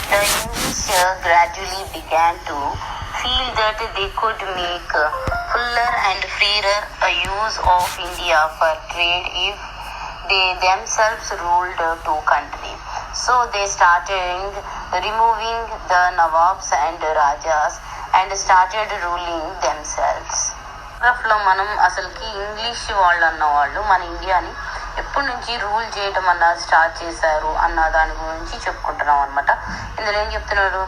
The English gradually began to feel that they could make fuller and freer use of India for trade if they themselves ruled two countries. So they started removing the Nawabs and Rajas and started ruling themselves. లో మనం అసలుకి English వాళ్ళు అన్నవాళ్ళు మన ఇండియాని ఎప్పటి నుంచి rule చేయడం అన్నది స్టార్ట్ చేశారు అన్న దాని గురించి చెప్పుకుంటున్నాం అనమాట. ఇందులో ఏం చెప్తున్నారు,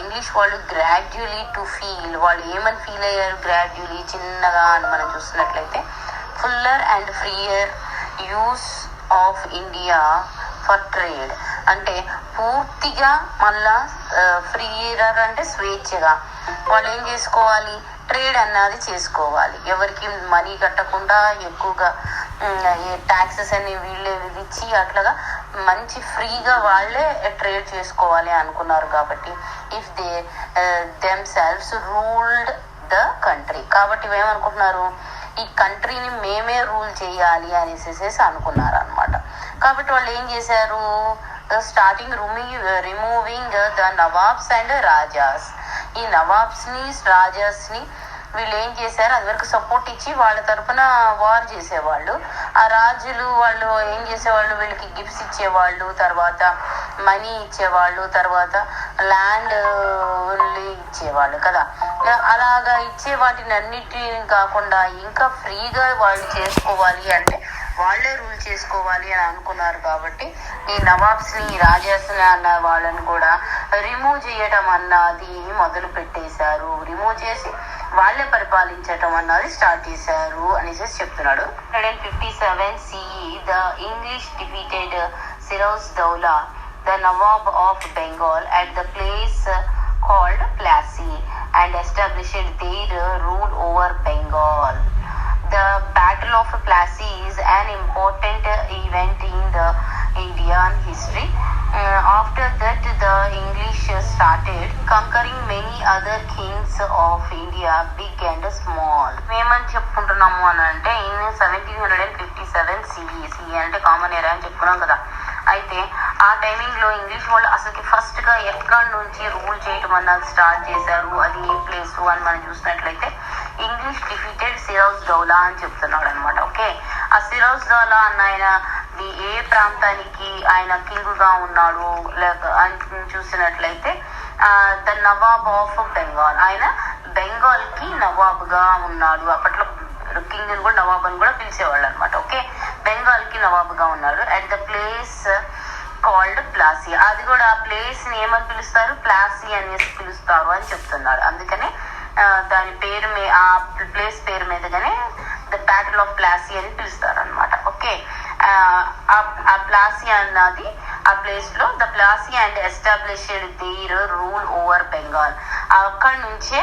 ఇంగ్లీష్ వాళ్ళు గ్రాడ్యువలీ టు ఫీల్, వాళ్ళు ఏమని ఫీల్ అయ్యారు, గ్రాడ్యువలీ చిన్నగా అని మనం చూస్తున్నట్లయితే fuller and freer use of India for trade, అంటే పూర్తిగా మళ్ళా ఫ్రీయర్ అంటే స్వేచ్ఛగా వాళ్ళు ఏం చేసుకోవాలి, ట్రేడ్ అన్నది చేసుకోవాలి. ఎవరికి మనీ కట్టకుండా ఎక్కువగా ట్యాక్సెస్ అన్ని వీళ్ళే విధించి అట్లాగా మంచి ఫ్రీగా వాళ్ళే ట్రేడ్ చేసుకోవాలి అనుకున్నారు. కాబట్టి if they themselves ruled the country, కాబట్టి ఏమనుకుంటున్నారు, ఈ కంట్రీని మేమే రూల్ చేయాలి అనేసి అనుకున్నారు అనమాట. కాబట్టి వాళ్ళు ఏం చేశారు, starting removing the nawabs and rajas, ఈ నవాబ్స్ని రాజాస్ని వీళ్ళు ఏం చేశారు, అది వరకు సపోర్ట్ ఇచ్చి వాళ్ళ తరఫున వార్ చేసేవాళ్ళు. ఆ రాజులు వాళ్ళు ఏం చేసేవాళ్ళు, వీళ్ళకి గిఫ్ట్స్ ఇచ్చేవాళ్ళు, తర్వాత మనీ ఇచ్చేవాళ్ళు, తర్వాత ల్యాండ్ ఇచ్చేవాళ్ళు కదా. అలాగా ఇచ్చే వాటిని అన్నిటిని కాకుండా ఇంకా ఫ్రీగా వాళ్ళు చేసుకోవాలి అంటే వాళ్ళే రూల్ చేసుకోవాలి అని అనుకున్నారు. కాబట్టి ఈ నవాబ్స్ని రాజాస్ని అన్న వాళ్ళని కూడా రిమూవ్ చేయటం అన్నది మొదలు పెట్టేశారు. రిమూవ్ చేసి వాళ్ళే పరిపాలించటం అన్నది స్టార్ట్ చేశారు అనేసి చెప్తున్నాడు. 157 CE the English defeated Siroz Dowla, the Nawab of Bengal, at the place called Plassey and established their rule over Bengal. The Battle of Plassey is an important event in the Indian history. After that, the English started conquering many other kings of India, big and small. మేమని చెప్పుకుంటున్నాము అని అంటే in 1757 CE అంటే common ఎరా అని చెప్పుకున్నాం కదా. అయితే ఆ టైమింగ్లో English వాళ్ళు అసలుకి ఫస్ట్గా ఎక్కడి నుంచి రూల్ చేయడం అన్నది స్టార్ట్ చేశారు, అది ఏ ప్లేస్ అని మనం చూసినట్లయితే ఇంగ్లీష్ డిఫీటెడ్ సిరోజ్ దౌలా అని చెప్తున్నాడు అనమాట. ఓకే, ఆ సిరోజ్ దౌలా అన్న ఆయన ఏ ప్రాంతానికి ఆయన కింగ్గా ఉన్నాడు లేక అని చూసినట్లయితే ద నవాబ్ ఆఫ్ బెంగాల్, ఆయన బెంగాల్కి నవాబ్గా ఉన్నాడు. అప్పట్లో కింగ్ కూడా నవాబ్ అని కూడా పిలిచేవాళ్ళు అనమాట. ఓకే, బెంగాల్కి నవాబ్గా ఉన్నాడు. At the place called Plassey, అది కూడా ఆ ప్లేస్ని ఏమని పిలుస్తారు, ప్లాసీ అనేసి పిలుస్తారు అని చెప్తున్నాడు. అందుకనే దాని పేరు ఆ ప్లేస్ పేరు మీదగానే ద బ్యాటిల్ ఆఫ్ ప్లాసీ అని పిలుస్తారు అనమాట. ఓకే, ఆ ప్లాసీ అన్నది ఆ ప్లేస్ లో the Plassey and established their rule over Bengal, అక్కడి నుంచే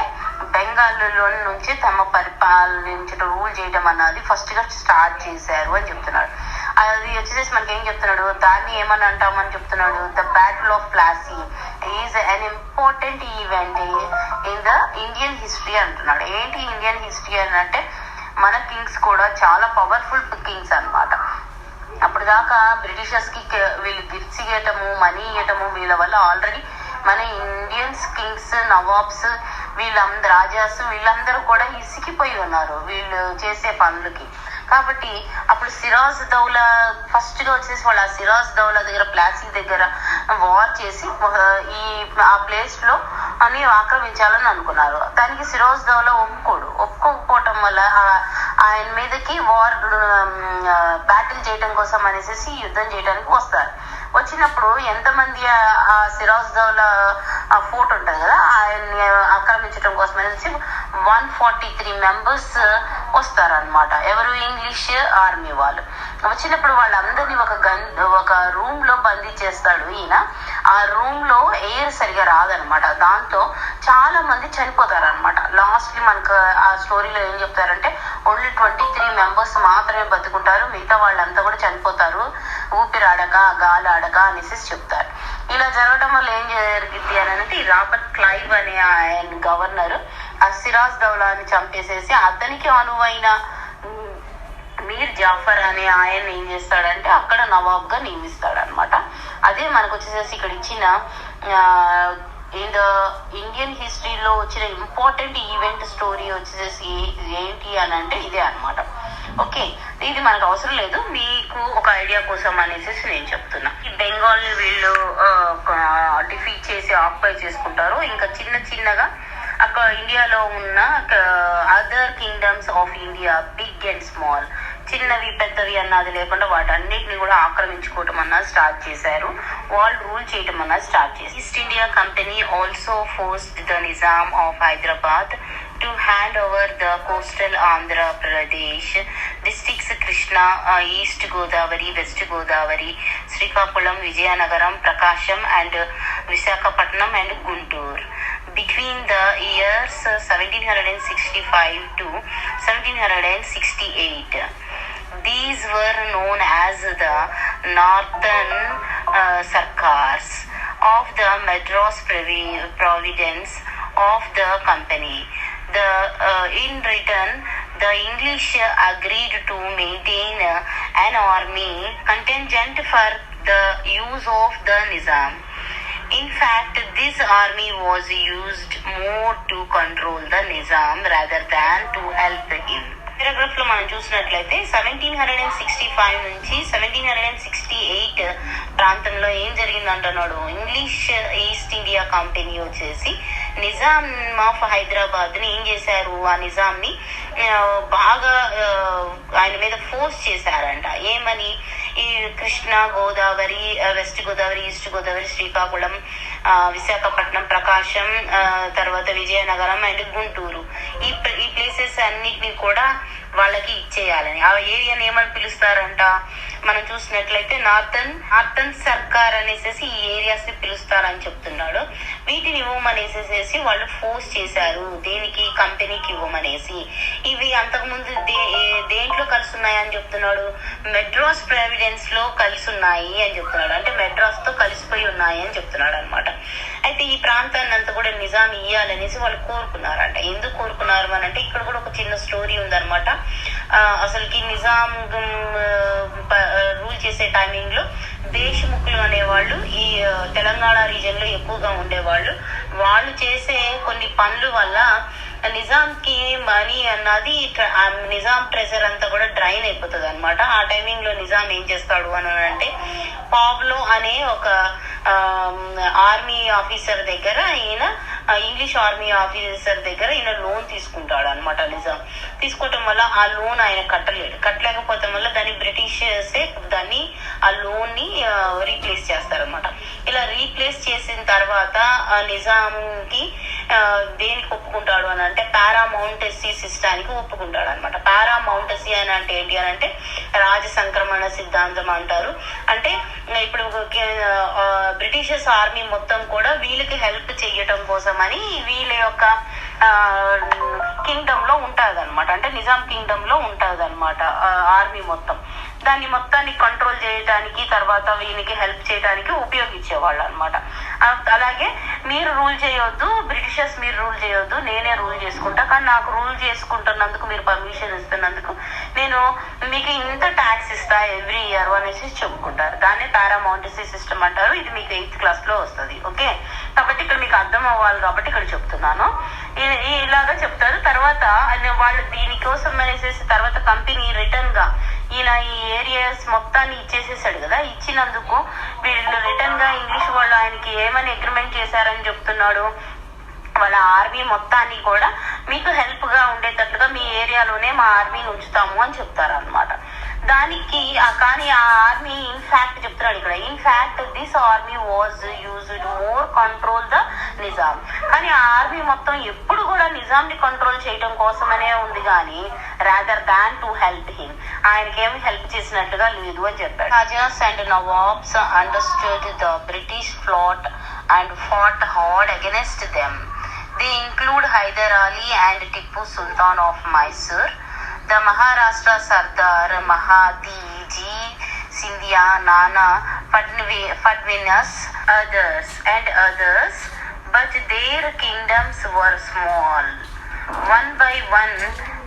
బెంగాల్లో నుంచి తమ పరిపాలించడం రూల్ చేయడం అన్నది ఫస్ట్ గా స్టార్ట్ చేశారు అని చెప్తున్నాడు. అది వచ్చేసి మనకి ఏం చెప్తున్నాడు, దాన్ని ఏమని అంటామని చెప్తున్నాడు, the battle of Plassey is an important event in the Indian history అంటున్నాడు. ఏంటి ఇండియన్ హిస్టరీ అని అంటే మన కింగ్స్ కూడా చాలా పవర్ఫుల్ కింగ్స్ అనమాట. అప్పుడు దాకా బ్రిటిషర్స్ కి వీళ్ళు గిఫ్ట్స్ ఇవ్వటము, మనీ ఇవ్వటము, వీళ్ళ వల్ల ఆల్రెడీ మన ఇండియన్స్ కింగ్స్, నవాబ్స్, వీళ్ళందరూ రాజాస్ వీళ్ళందరూ కూడా ఇసికిపోయి ఉన్నారు వీళ్ళు చేసే పనులకి. కాబట్టి అప్పుడు సిరాజ్ దౌలా ఫస్ట్ గా వచ్చేసి వాళ్ళు ఆ సిరాజ్ దౌలా దగ్గర ప్లాసీ దగ్గర వార్ చేసి ఆ ప్లేస్ లో అని ఆక్రమించాలని అనుకున్నారు. దానికి సిరాజ్ దౌలా ఒప్పుకోకపోవటం వల్ల ఆయన మీదకి వార్ బ్యాటిల్ చేయడం కోసం అనేసి యుద్ధం చేయడానికి వస్తారు. వచ్చినప్పుడు ఎంతమంది ఆ సిరాజ్ దౌలా ఫోర్ట్ ఉంటుంది కదా, ఆయన్ని ఆక్రమించడం కోసం అనేసి 143 మెంబర్స్ వస్తారనమాట. ఎవరు, ఇంగ్లీష్ ఆర్మీ వాళ్ళు. వచ్చినప్పుడు వాళ్ళందరినీ ఒక రూమ్ లో బందీ చేస్తాడు ఈయన. ఆ రూమ్ లో ఎయిర్ సరిగా రాదనమాట, దాంతో చాలా మంది చనిపోతారనమాట. లాస్ట్లీ మనకు ఆ స్టోరీలో ఏం చెప్తారంటే ఓన్లీ 23 మెంబర్స్ మాత్రమే బతుకుంటారు, మిగతా వాళ్ళంతా కూడా చనిపోతారు ఊపిరాడక గాలి ఆడక అనేసి చెప్తారు. ఇలా జరగడం వల్ల ఏం జరిగింది అని అంటే రాబర్ట్ క్లైవ్ అనే ఆయన గవర్నర్ ఆ సిరాజ్ దౌలాని చంపేసేసి అతనికి అనువైన మీర్ జాఫర్ అనే ఆయన ఏం చేస్తాడంటే అక్కడ నవాబ్గా నియమిస్తాడనమాట. అదే మనకు వచ్చేసేసి ఇక్కడ ఇచ్చిన ఇన్ ద ఇండియన్ హిస్టరీలో వచ్చిన ఇంపార్టెంట్ ఈవెంట్ స్టోరీ వచ్చేసేసి ఏంటి అని అంటే ఇదే అనమాట. ఓకే, ఇది మనకు అవసరం లేదు, మీకు ఒక ఐడియా కోసం అనేసి నేను చెప్తున్నా. బెంగాల్ వీళ్ళు డిఫీట్ చేసి ఆక్యుపై చేసుకుంటారు. ఇంకా చిన్న చిన్నగా అక్కడ ఇండియాలో ఉన్న other kingdoms of India, big and small, చిన్నవి పెద్దవి అన్నది లేకుండా వాటన్నిటిని కూడా ఆక్రమించుకోవటం అన్నది స్టార్ట్ చేశారు. వాళ్ళు రూల్ చేయటం అన్నది స్టార్ట్ చేశారు. East India company also forced the Nizam of Hyderabad to hand over the coastal Andhra Pradesh districts Krishna, East Godavari, West Godavari, Srikakulam, Vijayanagaram, Prakasham and Visakhapatnam and Guntur. Between the years 1765 to 1768, these were known as the Northern Sarkars of the Madras Province of the company. In return, the English agreed to maintain an army contingent for the use of the Nizam. In fact, this army was used more to control the Nizam rather than to help him. Paragraph లో మనం చూసినట్లయితే 1765 నుంచి 1768 ప్రాంతంలో ఏం జరిగిందంటున్నాడు, English east India company వచ్చేసి Nizam of Hyderabad ని ఏం చేశారు, ఆ నిజాం ని బాగా ఆయన మీద ఫోర్స్ చేశారంట. ఏమని, ఈ కృష్ణ, గోదావరి, వెస్ట్ గోదావరి, ఈస్ట్ గోదావరి, శ్రీకాకుళం, విశాఖపట్నం, ప్రకాశం, తర్వాత విజయనగరం అండ్ గుంటూరు, ఈ ప్లేసెస్ అన్నిటిని కూడా వాళ్ళకి ఇచ్చేయాలని. ఆ ఏరియాని ఏమని పిలుస్తారంట, మనం చూసినట్లయితే నార్థన్ సర్కార్ అనేసి ఈ ఏరియాస్ ని పిలుస్తారని చెప్తున్నాడు. వీటిని ఇవ్వమనేసేసి వాళ్ళు ఫోర్స్ చేశారు, దేనికి, కంపెనీకి ఇవ్వమనేసి. ఇవి అంతకుముందు దేంట్లో కలిసి ఉన్నాయని చెప్తున్నాడు, మెడ్రాస్ ప్రావిడెన్స్ లో కలిసి ఉన్నాయి అని చెప్తున్నాడు. అంటే మెడ్రాస్ తో కలిసిపోయి ఉన్నాయి అని చెప్తున్నాడు అనమాట. అయితే ఈ ప్రాంతాన్ని అంతా కూడా నిజాం ఇయ్యాలనేసి వాళ్ళు కోరుకున్నారంట. ఎందుకు కోరుకున్నారు అని అంటే ఇక్కడ కూడా ఒక చిన్న స్టోరీ ఉందన్నమాట. అసలుకి నిజాం రూల్ చేసే టైమింగ్ లో దేశముఖులు అనేవాళ్ళు ఈ తెలంగాణ రీజన్ లో ఎక్కువగా ఉండేవాళ్ళు. వాళ్ళు చేసే కొన్ని పనుల వల్ల నిజాంకి మనీ అన్నది, నిజాం ట్రెజర్ అంతా కూడా డ్రైన్ అయిపోతుంది అనమాట. ఆ టైమింగ్ లో నిజాం ఏం చేస్తాడు అని అంటే, పాబ్లో అనే ఒక ఆర్మీ ఆఫీసర్ దగ్గర ఈయన, ఇంగ్లీష్ ఆర్మీ ఆఫీసర్ దగ్గర ఈయన లోన్ తీసుకుంటాడు అనమాట. నిజాం తీసుకోవటం వల్ల ఆ లోన్ ఆయన కట్టలేకపోవటం వల్ల దాన్ని బ్రిటిషర్సే ఆ లోన్ ని రీప్లేస్ చేస్తారనమాట. ఇలా రీప్లేస్ చేసిన తర్వాత నిజాంకి దేనికి ఒప్పుకుంటాడు అని అంటే పారామౌంటసీ సిస్టానికి ఒప్పుకుంటాడు అనమాట. పారామౌంటసీ అని అంటే ఏంటి అని అంటే రాజ సంక్రమణ సిద్ధాంతం అంటారు. అంటే ఇప్పుడు బ్రిటిషర్స్ ఆర్మీ మొత్తం కూడా వీళ్ళకి హెల్ప్ చేయటం కోసం అని వీళ్ళ యొక్క కింగ్డమ్ లో ఉంటది అనమాట. అంటే నిజాం కింగ్డమ్ లో ఉంటది అనమాట ఆర్మీ మొత్తం. దాన్ని మొత్తాన్ని కంట్రోల్ చేయడానికి, తర్వాత వీనికి హెల్ప్ చేయడానికి ఉపయోగించేవాళ్ళు అనమాట. అలాగే మీరు రూల్ చేయొద్దు, బ్రిటిషర్స్ మీరు రూల్ చేయొద్దు, నేనే రూల్ చేసుకుంటా, కానీ నాకు రూల్ చేసుకుంటున్నందుకు మీరు పర్మిషన్ ఇస్తున్నందుకు నేను మీకు ఇంత ట్యాక్స్ ఇస్తా ఎవ్రీ ఇయర్ అనేసి చెప్పుకుంటారు. దాన్ని పారామౌంటసీ సిస్టమ్ అంటారు. ఇది మీకు 8th క్లాస్ లో వస్తుంది. ఓకే, కాబట్టి ఇక్కడ మీకు అర్థం అవ్వాలి కాబట్టి ఇక్కడ చెప్తున్నాను. ఇలాగా చెప్తారు. తర్వాత వాళ్ళు దీనికోసం అనేసి తర్వాత కంపెనీ రిటర్న్ గా ఈయన ఈ ఏరియాస్ మొత్తాన్ని ఇచ్చేసేసాడు కదా. ఇచ్చినందుకు వీళ్ళు రిటర్న్ గా ఇంగ్లీష్ వాళ్ళు ఆయనకి ఏమని అగ్రిమెంట్ చేశారని చెప్తున్నాడు, వాళ్ళ ఆర్మీ మొత్తాన్ని కూడా మీకు హెల్ప్ గా ఉండేటట్లుగా మీ ఏరియాలోనే మా ఆర్మీని ఉంచుతాము అని చెప్తారు అనమాట. దానికి కానీ ఆ ఆర్మీ ఇన్ఫాక్ట్ చెప్తున్నాడు ఇక్కడ, in fact this army was used more control the Nizam. కానీ ఆ ఆర్మీ మొత్తం ఎప్పుడు కూడా నిజాం ని కంట్రోల్ చేయడం కోసమనే ఉంది కానీ rather than to help him, ఆయనకేమి హెల్ప్ చేసినట్టుగా లేదు అని చెప్పాడు. Rajas and nawabs understood the British flat and fought hard against them. They include Hyder Ali and Tipu Sultan of Mysore, the Maharashtra Sardar Mahadi Ji Scindia, Nana Fadvinas, others, but their kingdoms were small. One by one,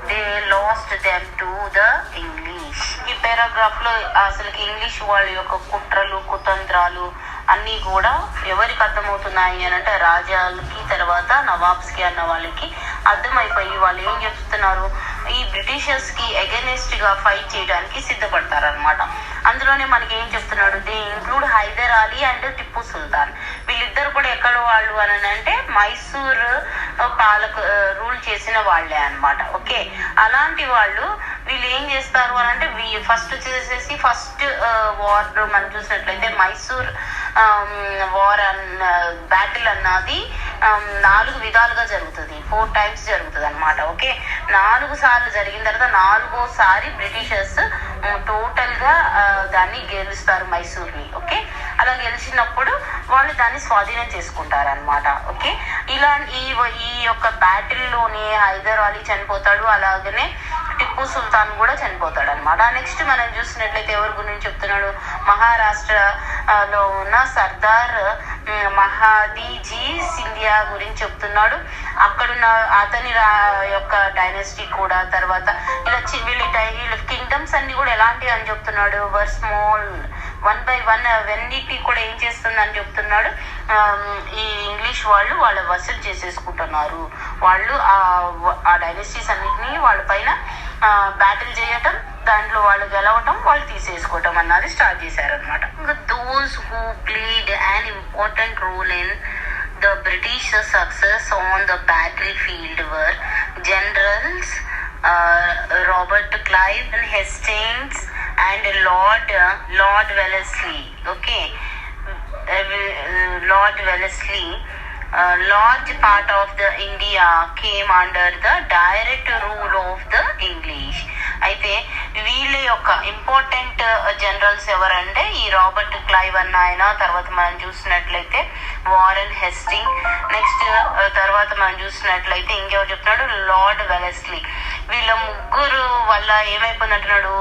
they last them to the English. ఈ paragraph లో అసలుకి English వాళ్ళ యొక్క కుట్రలు కుతంత్రాలు అన్నీ కూడా ఎవరికి అర్థమవుతున్నాయి అని అంటే రాజాలకి, తర్వాత నవాబ్స్ కి అన్న వాళ్ళకి అర్థమైపోయి వాళ్ళు ఏం చెప్తున్నారు, ఈ బ్రిటిషర్స్ కి అగెనిస్ట్ గా ఫైట్ చేయడానికి సిద్ధపడతారనమాట. అందులోనే మనకి ఏం చెప్తున్నాడు, they include Hyder Ali and Tipu Sultan. వీళ్ళిద్దరు కూడా ఎక్కడ వాళ్ళు అని అంటే మైసూర్ రూల్ చేసిన వాళ్ళే అనమాట. ఓకే, అలాంటి వాళ్ళు వీళ్ళు ఏం చేస్తారు అని అంటే ఫస్ట్ వచ్చేసేసి ఫస్ట్ వార్ మనం చూసినట్లయితే మైసూర్ వార్ బ్యాటిల్ అన్నది 4 విధాలుగా జరుగుతుంది, 4 times జరుగుతుంది అనమాట. ఓకే, 4 సార్లు జరిగిన తర్వాత 4వసారి బ్రిటిషర్స్ టోటల్ గా దాన్ని గెలుస్తారు మైసూర్ని. ఓకే, అలా గెలిచినప్పుడు వాళ్ళు దాన్ని స్వాధీనం చేసుకుంటారు అనమాట. ఓకే, ఇలా ఈ యొక్క బ్యాటిల్లోనే హైదర్ అలీ చనిపోతాడు, అలాగనే టిప్పు సుల్తాన్ కూడా చనిపోతాడు అనమాట. నెక్స్ట్ మనం చూసినట్లయితే ఎవరి గురించి చెప్తున్నాడు, మహారాష్ట్రలో ఉన్న సర్దార్ మహాదీజీ సింధియా గురించి చెప్తున్నాడు. అక్కడున్న అతని యొక్క డైనస్టీ కూడా, తర్వాత ఇలా వీళ్ళ కింగ్డమ్స్ అన్ని కూడా ఎలాంటివి అని చెప్తున్నాడు, వర్ స్మాల్ 1 by 1 అవన్నిటి కూడా ఏం చేస్తుంది అని చెప్తున్నాడు. ఈ ఇంగ్లీష్ వాళ్ళు వాళ్ళ వసూలు చేసేసుకుంటున్నారు, వాళ్ళు ఆ డైనస్టీస్ అన్నిటినీ వాళ్ళ పైన బ్యాటిల్ చేయటం, దాంట్లో వాళ్ళు గెలవటం, వాళ్ళు తీసేసుకోవటం అన్నది స్టార్ట్ చేశారనమాట. Those who played an important role in the British success on the battlefield were generals Robert Clive and Hastings and Lord Wellesley. Okay, Lord Wellesley. Large part of the India came under the direct rule of the English. అయితే వీళ్ళ యొక్క important generals ఎవరంటే ఈ Robert Clive అన్న ఆయన, తర్వాత మనం చూసినట్లయితే వారెన్ హెస్టింగ్, నెక్స్ట్ తర్వాత మనం చూసినట్లయితే ఇంకెవరు చెప్తున్నాడు, లార్డ్ వెలెస్లీ. వీళ్ళ ముగ్గురు వల్ల ఏమైపోయిందంటున్నాడు,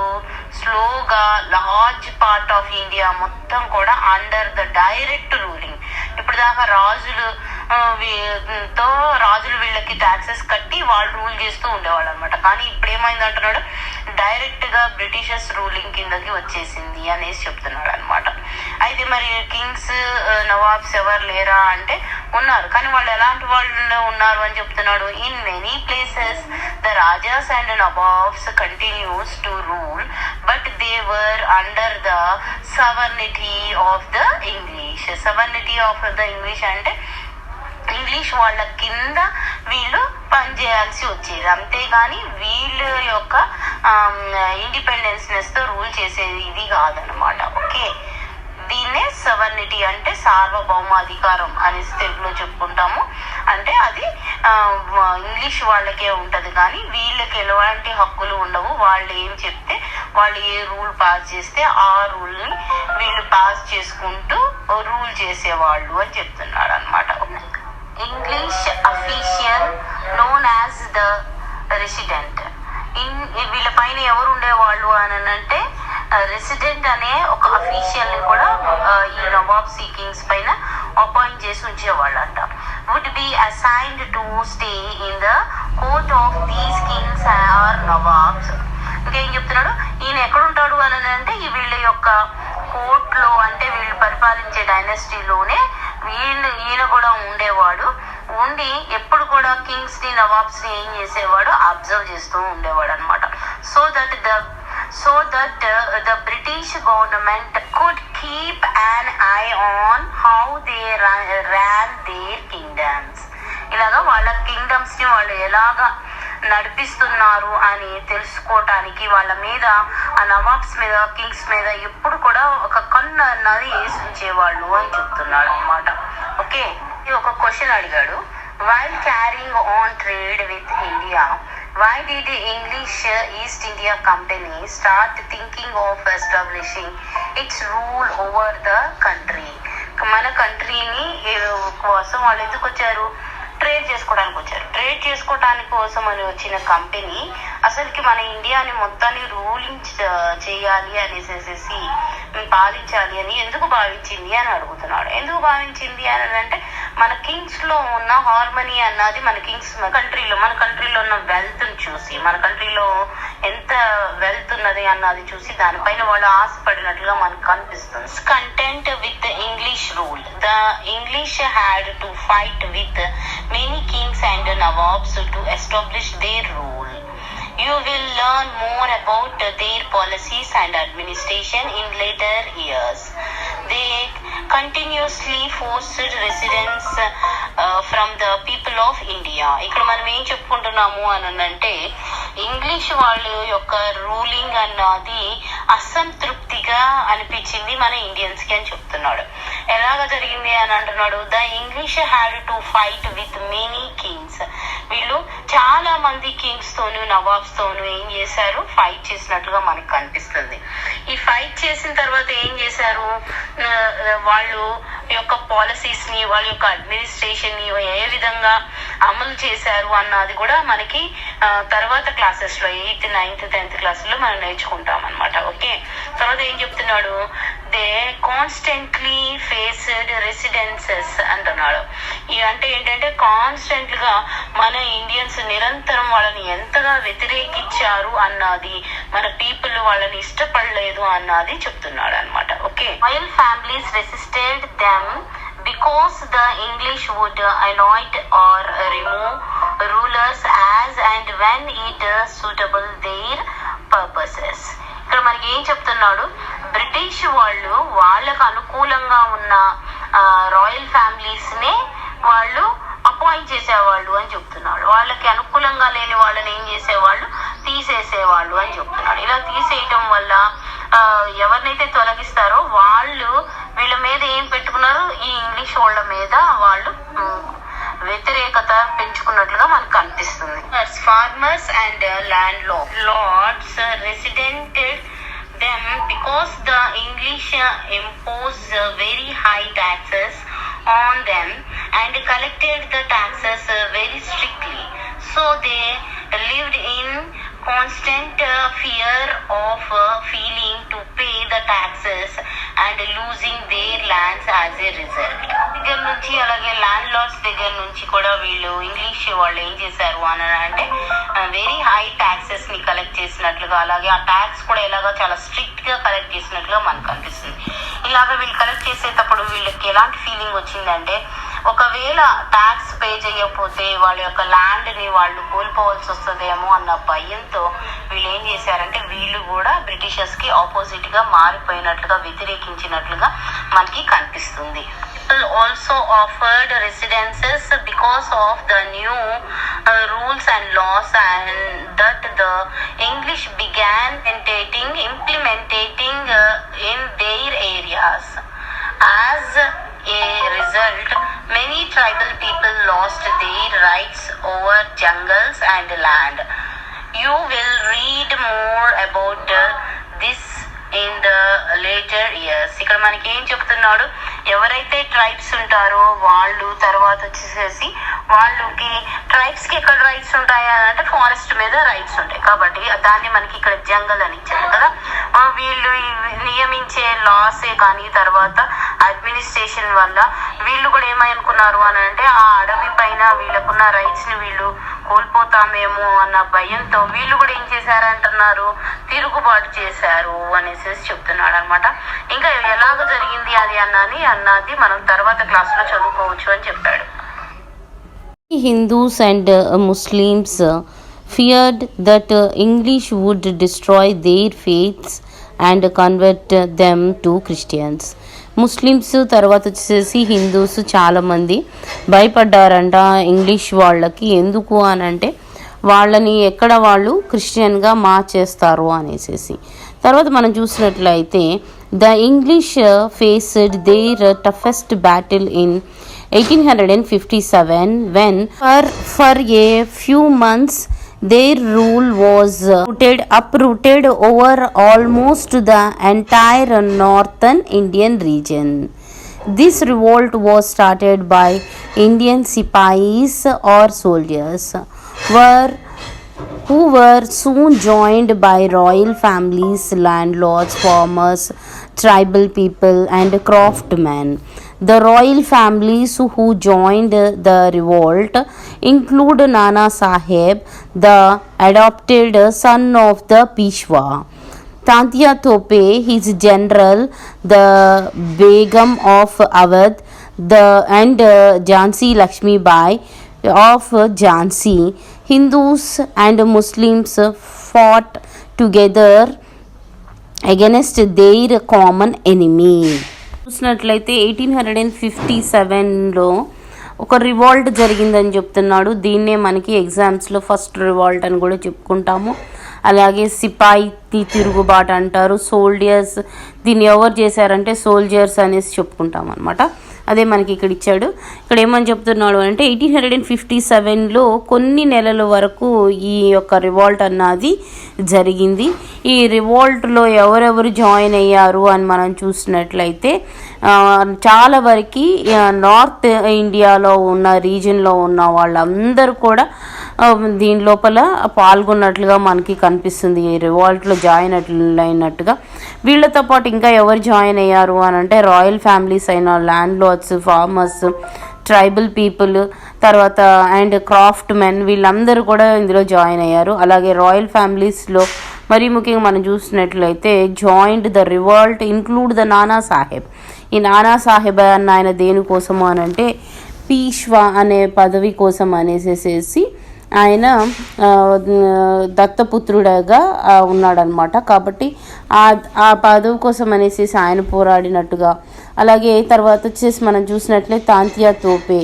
స్లోగా లార్జ్ పార్ట్ ఆఫ్ ఇండియా మొత్తం కూడా అండర్ ద డైరెక్ట్ రూలింగ్. ఇప్పుడు దాకా రాజులు వీళ్ళకి ట్యాక్సెస్ కట్టి వాళ్ళు రూల్ చేస్తూ ఉండేవాళ్ళు అనమాట. కానీ ఇప్పుడు ఏమైంది అంటున్నాడు, డైరెక్ట్ గా బ్రిటిషర్స్ రూలింగ్ కిందకి వచ్చేసింది అనేసి చెప్తున్నాడు అనమాట. అయితే మరి కింగ్స్ నవాబ్స్ ఎవరు లేరా అంటే ఉన్నారు, కానీ వాళ్ళు ఎలాంటి వాళ్ళు ఉన్నారు అని చెప్తున్నాడు. In many places the rajas and nawabs continues to rule but they were under the sovereignty of the English. Sovereignty of the English అంటే ఇంగ్లీష్ వాళ్ళ కింద వీళ్ళు పనిచేయాల్సి వచ్చేది, అంతేగాని వీళ్ళ యొక్క ఇండిపెండెన్స్నెస్ తో రూల్ చేసేది ఇది కాదనమాట. ఓకే, దీన్నే సవర్నిటీ అంటే సార్వభౌమాధికారం అనేసి తెలుగులో చెప్పుకుంటాము. అంటే అది ఇంగ్లీష్ వాళ్ళకే ఉంటది, కానీ వీళ్ళకి ఎలాంటి హక్కులు ఉండవు. వాళ్ళు ఏం చెప్తే, వాళ్ళు ఏ రూల్ పాస్ చేస్తే ఆ రూల్ ని వీళ్ళు పాస్ చేసుకుంటూ రూల్ చేసేవాళ్ళు అని చెప్తున్నాడు అనమాట. English official known as the resident. వీళ్ళ పైన ఎవరు ఉండేవాళ్ళు అని అంటే రెసిడెంట్ అనే ఒక అఫీషియల్ ని కూడా ఈ నవాబ్ కింగ్స్ పైన అపాయింట్ చేసి ఉంచేవాళ్ళు అంట. Would be assigned to stay in the court of these kings or nawabs. ఇంకేం చెప్తున్నాడు, ఈయన ఎక్కడుంటాడు అని అంటే వీళ్ళ యొక్క కోర్టులో, అంటే వీళ్ళు పరిపాలించే డైనస్టీలోనే ఈయన కూడా ఉండేవాడు. ఉండి ఎప్పుడు కూడా కింగ్స్ ని నవాబ్స్ ని ఏం చేసేవాడు, అబ్జర్వ్ చేస్తూ ఉండేవాడు అనమాట. So that the British government could keep an eye on how they ran their kingdoms. ఇలాగా వాళ్ళ కింగ్డమ్స్ ని వాళ్ళు ఎలాగా నడిపిస్తున్నారు అని తెలుసుకోవటానికి వాళ్ళ మీద, ఆ నవాబ్స్ మీద, కింగ్స్ మీద ఎప్పుడు కూడా ఒక కన్ను అన్నది వేసి ఉంచేవాళ్ళు అని చెప్తున్నాడు అనమాట. ఓకే, ఒక క్వశ్చన్ అడిగాడు, while carrying on trade with India why did the English East India Company start thinking of establishing its rule over the country? మన కంట్రీని కోసం వాళ్ళు ఎందుకు వచ్చారు, ట్రేడ్ చేసుకోవడానికి వచ్చారు. ట్రేడ్ చేసుకోవడానికి కోసం అని వచ్చిన కంపెనీ అసలుకి మన ఇండియాని మొత్తాన్ని రూలింగ్ చేయాలి అనేసి పాలించాలి అని ఎందుకు భావించింది అని అడుగుతున్నాడు. ఎందుకు భావించింది అని అంటే మన కింగ్స్ లో ఉన్న హార్మనీ అన్నది మన కంట్రీలో ఉన్న వెల్త్ ని చూసి, మన కంట్రీలో ఎంత వెల్త్ ఉన్నది అన్నది చూసి దానిపైన వాళ్ళు ఆశపడినట్లుగా మనకు కనిపిస్తుంది. Content with English rule. The English had to fight with many Kings and nawabs to establish there rule. You will learn more about their policies and administration in later years. They continuously forced residence from the people of India. ఇక్కడ మనం ఏం చెప్పుకుంటున్నాము అని అంటే English వాళ్ళ యొక్క ruling అన్నది అసంతృప్తిగా అనిపించింది మన ఇండియన్స్ కి అని చెప్తున్నాడు. ఎలాగ జరిగింది అని అంటున్నాడు, the English had to fight with many Kings. వీళ్ళు చాలా మంది కింగ్స్ తోను నవాబ్స్ తోను ఏం చేశారు, ఫైట్ చేసినట్లుగా మనకు కనిపిస్తుంది. ఈ ఫైట్ చేసిన తర్వాత ఏం చేశారు, వాళ్ళు యొక్క పాలసీస్ ని, వాళ్ళ యొక్క అడ్మినిస్ట్రేషన్ ని ఏ విధంగా అమలు చేశారు అన్నది కూడా మనకి తర్వాత క్లాసెస్ లో 8th, 9th, 10th క్లాసుల్లో మనం నేర్చుకుంటాం అనమాట. ఓకే, తర్వాత ఏం చెప్తున్నాడు, దే కాన్స్టెంట్లీ ఫేస్డ్ రెసిడెన్సెస్ అంటున్నాడు. అంటే ఏంటంటే కాన్స్టెంట్ గా మన ఇండియన్స్ నిరంతరం వాళ్ళని ఎంతగా వ్యతిరేకించారు అన్నది, మన పీపుల్ వాళ్ళని ఇష్టపడలేదు అన్నది చెప్తున్నాడు అనమాట. Okay, royal families resisted them because the English would anoint or remove rulers as and when it suitable their purposes. ఇక్కడ మనకి ఏం చెప్తున్నాడు, బ్రిటిష్ వాళ్ళు వాళ్ళకు అనుకూలంగా ఉన్న రాయల్ ఫ్యామిలీస్ నే వాళ్ళు అపాయింట్ చేసేవాళ్ళు అని చెప్తున్నాడు. వాళ్ళకి అనుకూలంగా లేని వాళ్ళని ఏం చేసేవాళ్ళు, తీసేసేవాళ్ళు అని చెప్తున్నాడు. ఇలా తీసేయటం వల్ల ఎవరినైతే తొలగిస్తారో వాళ్ళు వీళ్ళ మీద ఏం పెట్టుకున్నారు, ఈ ఇంగ్లీష్ వాళ్ళ మీద వాళ్ళు వ్యతిరేకత పెంచుకున్నట్లుగా మనకు కనిపిస్తుంది. Farmers and landlords resented them because the English imposed very high taxes on them and collected the taxes very strictly. So they lived in constant fear of feeling to pay the taxes and losing their lands as a result. దగ్గర నుంచి అలాగే land Lord's దగ్గర నుంచి కూడా వీళ్ళు English వాళ్ళు ఏం చేశారు అని అంటే వెరీ హై ట్యాక్సెస్ ని కలెక్ట్ చేసినట్లుగా, అలాగే ఆ ట్యాక్స్ కూడా ఎలాగా చాలా స్ట్రిక్ట్ గా కలెక్ట్ చేసినట్లుగా మనకు అనిపిస్తుంది. ఇలాగ వీళ్ళు కలెక్ట్ చేసేటప్పుడు వీళ్ళకి ఎలాంటి ఫీలింగ్ వచ్చిందంటే, ఒకవేళ ట్యాక్స్ పే చేయకపోతే వాళ్ళ యొక్క ల్యాండ్ ని వాళ్ళు కోల్పోవాల్సి వస్తుందేమో అన్న భయంతో వీళ్ళు ఏం చేశారంటే వీళ్ళు కూడా బ్రిటిషర్స్ కి ఆపోజిట్ గా మారిపోయినట్లుగా, వ్యతిరేకించినట్లుగా మనకి కనిపిస్తుంది. People also offered residences because of the new rules and laws and that the English began implementing in their areas. As a result, many tribal people lost their rights over jungles and land. You will read more about this in the later years. ఇక్కడ మనకి ఏం చెప్తున్నాడు, ఎవరైతే tribes ఉంటారో వాళ్ళు తర్వాత వచ్చేసేసి వాళ్ళకి ట్రైబ్స్ కి ఎక్కడ రైట్స్ ఉంటాయి అని అంటే ఫారెస్ట్ మీద రైట్స్ ఉంటాయి కాబట్టి దాన్ని మనకి ఇక్కడ జంగల్ అని ఇచ్చారు కదా. వీళ్ళు నియమించే లాసే కానీ తర్వాత అడ్మినిస్ట్రేషన్ వల్ల వీళ్ళు కూడా ఏమనుకున్నారు అని అంటే ఆ అడవి పైన వీళ్ళకున్న రైట్స్ ని వీళ్ళు కోల్పోతామేమో అన్న భయంతో వీళ్ళు కూడా ఏం చేశారంటున్నారు, తిరుగుబాటు చేశారు అనేసి చెప్తున్నాడు అనమాట. ఇంకా ఎలాగ జరిగింది అది అన్నది మనం తర్వాత క్లాస్ లో చదువుకోవచ్చు అని చెప్పాడు. Hindus and Muslims feared that English would destroy their faiths and convert them to Christians. Muslims తర్వాత వచ్చేసి హిందూస్ చాలామంది భయపడ్డారంట ఇంగ్లీష్ వాళ్ళకి. ఎందుకు అని అంటే వాళ్ళని ఎక్కడ వాళ్ళు క్రిస్టియన్గా మార్చేస్తారు అనేసి. తర్వాత మనం చూసినట్లయితే the English faced their toughest battle in 1857 when for a few months their rule was uprooted over almost the entire northern Indian region. This revolt was started by Indian sipais or soldiers who were soon joined by royal families, landlords, farmers, tribal people, and craftsmen. The royal families who joined the revolt include Nana Sahib, the adopted son of the Peshwa, Tantia Tope, his general, the Begum of Awadh, and Jhansi Lakshmi Bai of Jhansi. Hindus and Muslims fought together against their common enemy. చూసినట్లయితే 1857లో ఒక revolt జరిగిందని చెప్తున్నాడు. దీన్నే మనకి ఎగ్జామ్స్లో first revolt అని కూడా చెప్పుకుంటాము. అలాగే సిపాయి తిరుగుబాటు అంటారు. సోల్జర్స్, దీన్ని ఎవరు చేశారంటే సోల్జర్స్ అనేసి చెప్పుకుంటాం అనమాట. అదే మనకి ఇక్కడ ఇచ్చాడు. ఇక్కడ ఏమని చెప్తున్నాడు అంటే 1857లో కొన్ని నెలల వరకు ఈ యొక్క రివాల్ట్ అన్నది జరిగింది. ఈ రివాల్ట్లో ఎవరెవరు జాయిన్ అయ్యారు అని మనం చూసినట్లయితే చాలా వరకు నార్త్ ఇండియాలో ఉన్న రీజన్లో ఉన్న వాళ్ళందరూ కూడా దీని లోపల పాల్గొన్నట్లుగా మనకి కనిపిస్తుంది. ఈ రివాల్ట్లో జాయిన్ అయినట్టుగా. వీళ్ళతో పాటు ఇంకా ఎవరు జాయిన్ అయ్యారు అని అంటే రాయల్ ఫ్యామిలీస్ అయిన landlords, farmers, tribal people, తర్వాత అండ్ క్రాఫ్ట్ మెన్, వీళ్ళందరూ కూడా ఇందులో జాయిన్ అయ్యారు. అలాగే రాయల్ ఫ్యామిలీస్లో మరీ ముఖ్యంగా మనం చూసినట్లయితే joint the revolt include the Nana Saheb. ఈ నానా సాహెబ్ అన్న ఆయన దేనికోసము అని అంటే పీష్వా అనే పదవి కోసం అనేసేసి ఆయన దత్తపుత్రుడుగా ఉన్నాడనమాట. కాబట్టి ఆ పదవి కోసం అనేసి ఆయన పోరాడినట్టుగా. అలాగే తర్వాత వచ్చేసి మనం చూసినట్లయితే తాంతియా తోపే,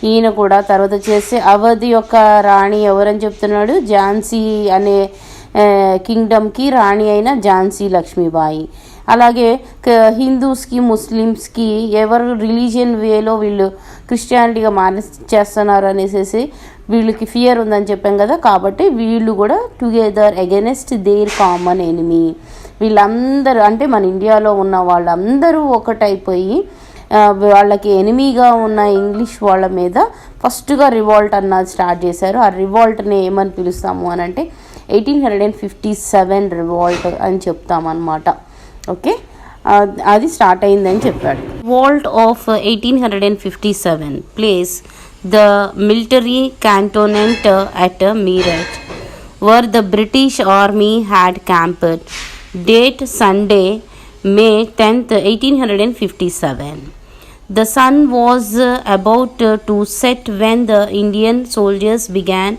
ఈయన కూడా. తర్వాత వచ్చేసి అవధి యొక్క రాణి ఎవరని చెప్తున్నాడు, ఝాన్సీ అనే కింగ్డమ్కి రాణి అయిన ఝాన్సీ లక్ష్మీబాయి. అలాగే హిందూస్కి, ముస్లిమ్స్కి ఎవరు రిలీజియన్ వేలో వీళ్ళు క్రిస్టియానిటీగా చేస్తున్నారు అనేసి వీళ్ళకి ఫియర్ ఉందని చెప్పాం కదా. కాబట్టి వీళ్ళు కూడా together against there common enemy. వీళ్ళందరూ అంటే మన ఇండియాలో ఉన్న వాళ్ళందరూ ఒకటైపోయి వాళ్ళకి ఎనిమీగా ఉన్న ఇంగ్లీష్ వాళ్ళ మీద ఫస్ట్గా రివాల్ట్ అన్నది స్టార్ట్ చేశారు. ఆ రివాల్ట్ని ఏమని పిలుస్తాము అని అంటే 1857 రివాల్ట్ అని చెప్తామన్నమాట. ఓకే, అది స్టార్ట్ అయిందని చెప్పాడు. Revolt of 1857 place the military cantonment at Meerut, where the British Army had camped. Date Sunday, May 10th, 1857. The sun was about to set when the Indian soldiers began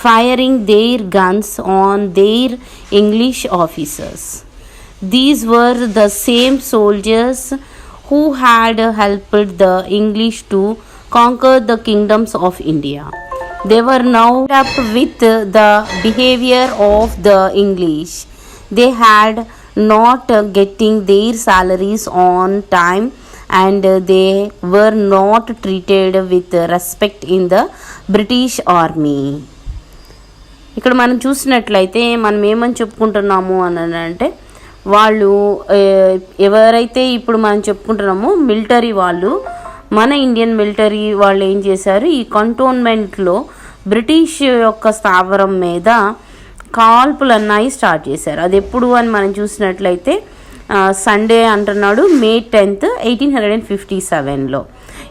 firing their guns on their English officers. These were the same soldiers who had helped the English to conquer the kingdoms of India. They were now up with the behavior of the English. They had not getting their salaries on time, and they were not treated with respect in the British Army. ఇక్కడ మనం చూసినట్లయితే మనం ఏమని చెప్పుకుంటున్నాము అని అంటే వాళ్ళు ఎవరైతే ఇప్పుడు మనం చెప్పుకుంటున్నామో మిలిటరీ వాళ్ళు, మన ఇండియన్ మిలిటరీ వాళ్ళు ఏం చేశారు, ఈ కంటోన్మెంట్లో బ్రిటిష్ యొక్క స్థావరం మీద కాల్పులు అన్నాయి స్టార్ట్ చేశారు. అది ఎప్పుడు అని మనం చూసినట్లయితే సండే అంటున్నాడు, May 10th, 1857లో.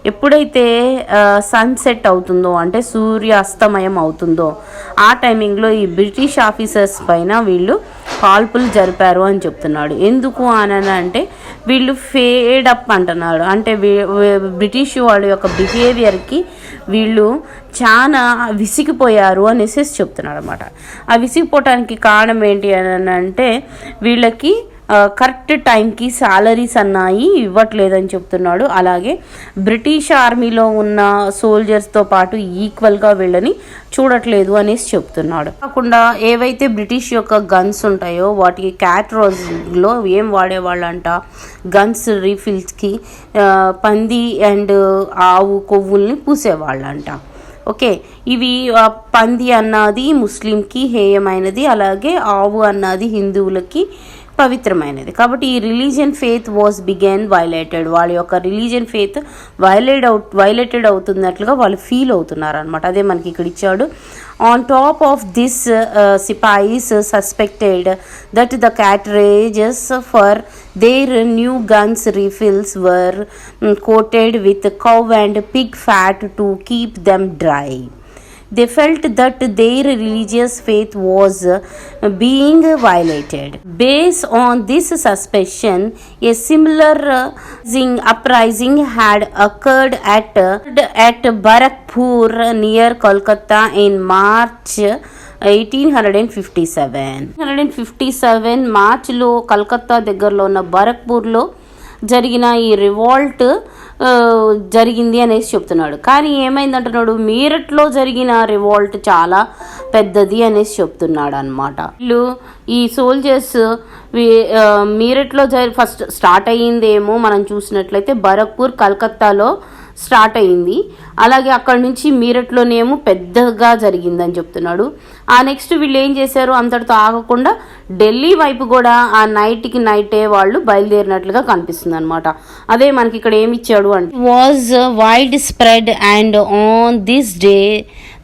ఎప్పుడైతే సన్సెట్ అవుతుందో అంటే సూర్యాస్తమయం అవుతుందో ఆ టైమింగ్లో ఈ బ్రిటిష్ ఆఫీసర్స్ పైన వీళ్ళు కాల్పులు జరిపారు అని చెప్తున్నాడు. ఎందుకు అని అంటే వీళ్ళు ఫేడ్ అప్ అంటున్నాడు. అంటే బ్రిటిష్ వాళ్ళ యొక్క బిహేవియర్కి వీళ్ళు చాలా విసిగిపోయారు అనేసి చెప్తున్నాడు అనమాట. ఆ విసిగిపోవటానికి కారణం ఏంటి అని అంటే వీళ్ళకి కరెక్ట్ టైంకి సాలరీస్ అన్నాయి ఇవ్వట్లేదని చెప్తున్నాడు. అలాగే బ్రిటిష్ ఆర్మీలో ఉన్న సోల్జర్స్తో పాటు ఈక్వల్గా వీళ్ళని చూడట్లేదు అనేసి చెప్తున్నాడు. కాకుండా ఏవైతే బ్రిటిష్ యొక్క గన్స్ ఉంటాయో వాటికి క్యాట్రోజ్లో ఏం వాడేవాళ్ళంట, గన్స్ రీఫిల్స్కి పంది అండ్ ఆవు కొవ్వుల్ని పూసేవాళ్ళంట. ఓకే, ఇవి పంది అన్నది ముస్లింకి హేయమైనది, అలాగే ఆవు అన్నది హిందువులకి పవిత్రమైనది. కాబట్టి ఈ religion faith was began violated. వాళ్ళ యొక్క రిలీజియన్ ఫెయిత్ వైలేటెడ్ అవుతున్నట్లుగా వాళ్ళు ఫీల్ అవుతున్నారు అనమాట. అదే మనకి ఇక్కడ ఇచ్చాడు. On top of this, Sipais suspected that the cartridges for their new guns refills were coated with cow and pig fat to keep them dry. They felt that their religious faith was being violated. Based on this suspicion, a similar uprising had occurred at Barakpur near Kolkata in March 1857 మార్చ్లో కలకత్తా దగ్గరలో ఉన్న బరక్పూర్లో జరిగిన ఈ revolt జరిగింది అనేసి చెప్తున్నాడు. కానీ ఏమైందంటున్నాడు, మీరట్లో జరిగిన రివాల్ట్ చాలా పెద్దది అనేసి చెప్తున్నాడు అనమాట. వీళ్ళు ఈ సోల్జర్స్ మీరట్లో ఫస్ట్ స్టార్ట్ అయ్యిందేమో మనం చూసినట్లయితే బరక్పూర్ కలకత్తాలో స్టార్ట్ అయింది. అలాగే అక్కడ నుంచి మీరట్లోనేమో పెద్దగా జరిగిందని చెప్తున్నాడు. ఆ నెక్స్ట్ వీళ్ళు ఏం చేశారు, అంతటితో ఆగకుండా ఢిల్లీ వైపు కూడా ఆ నైట్కి నైటే వాళ్ళు బయలుదేరినట్లుగా కనిపిస్తుంది అనమాట. అదే మనకి ఇక్కడ ఏమి ఇచ్చాడు అంటే, was wide spread and on this day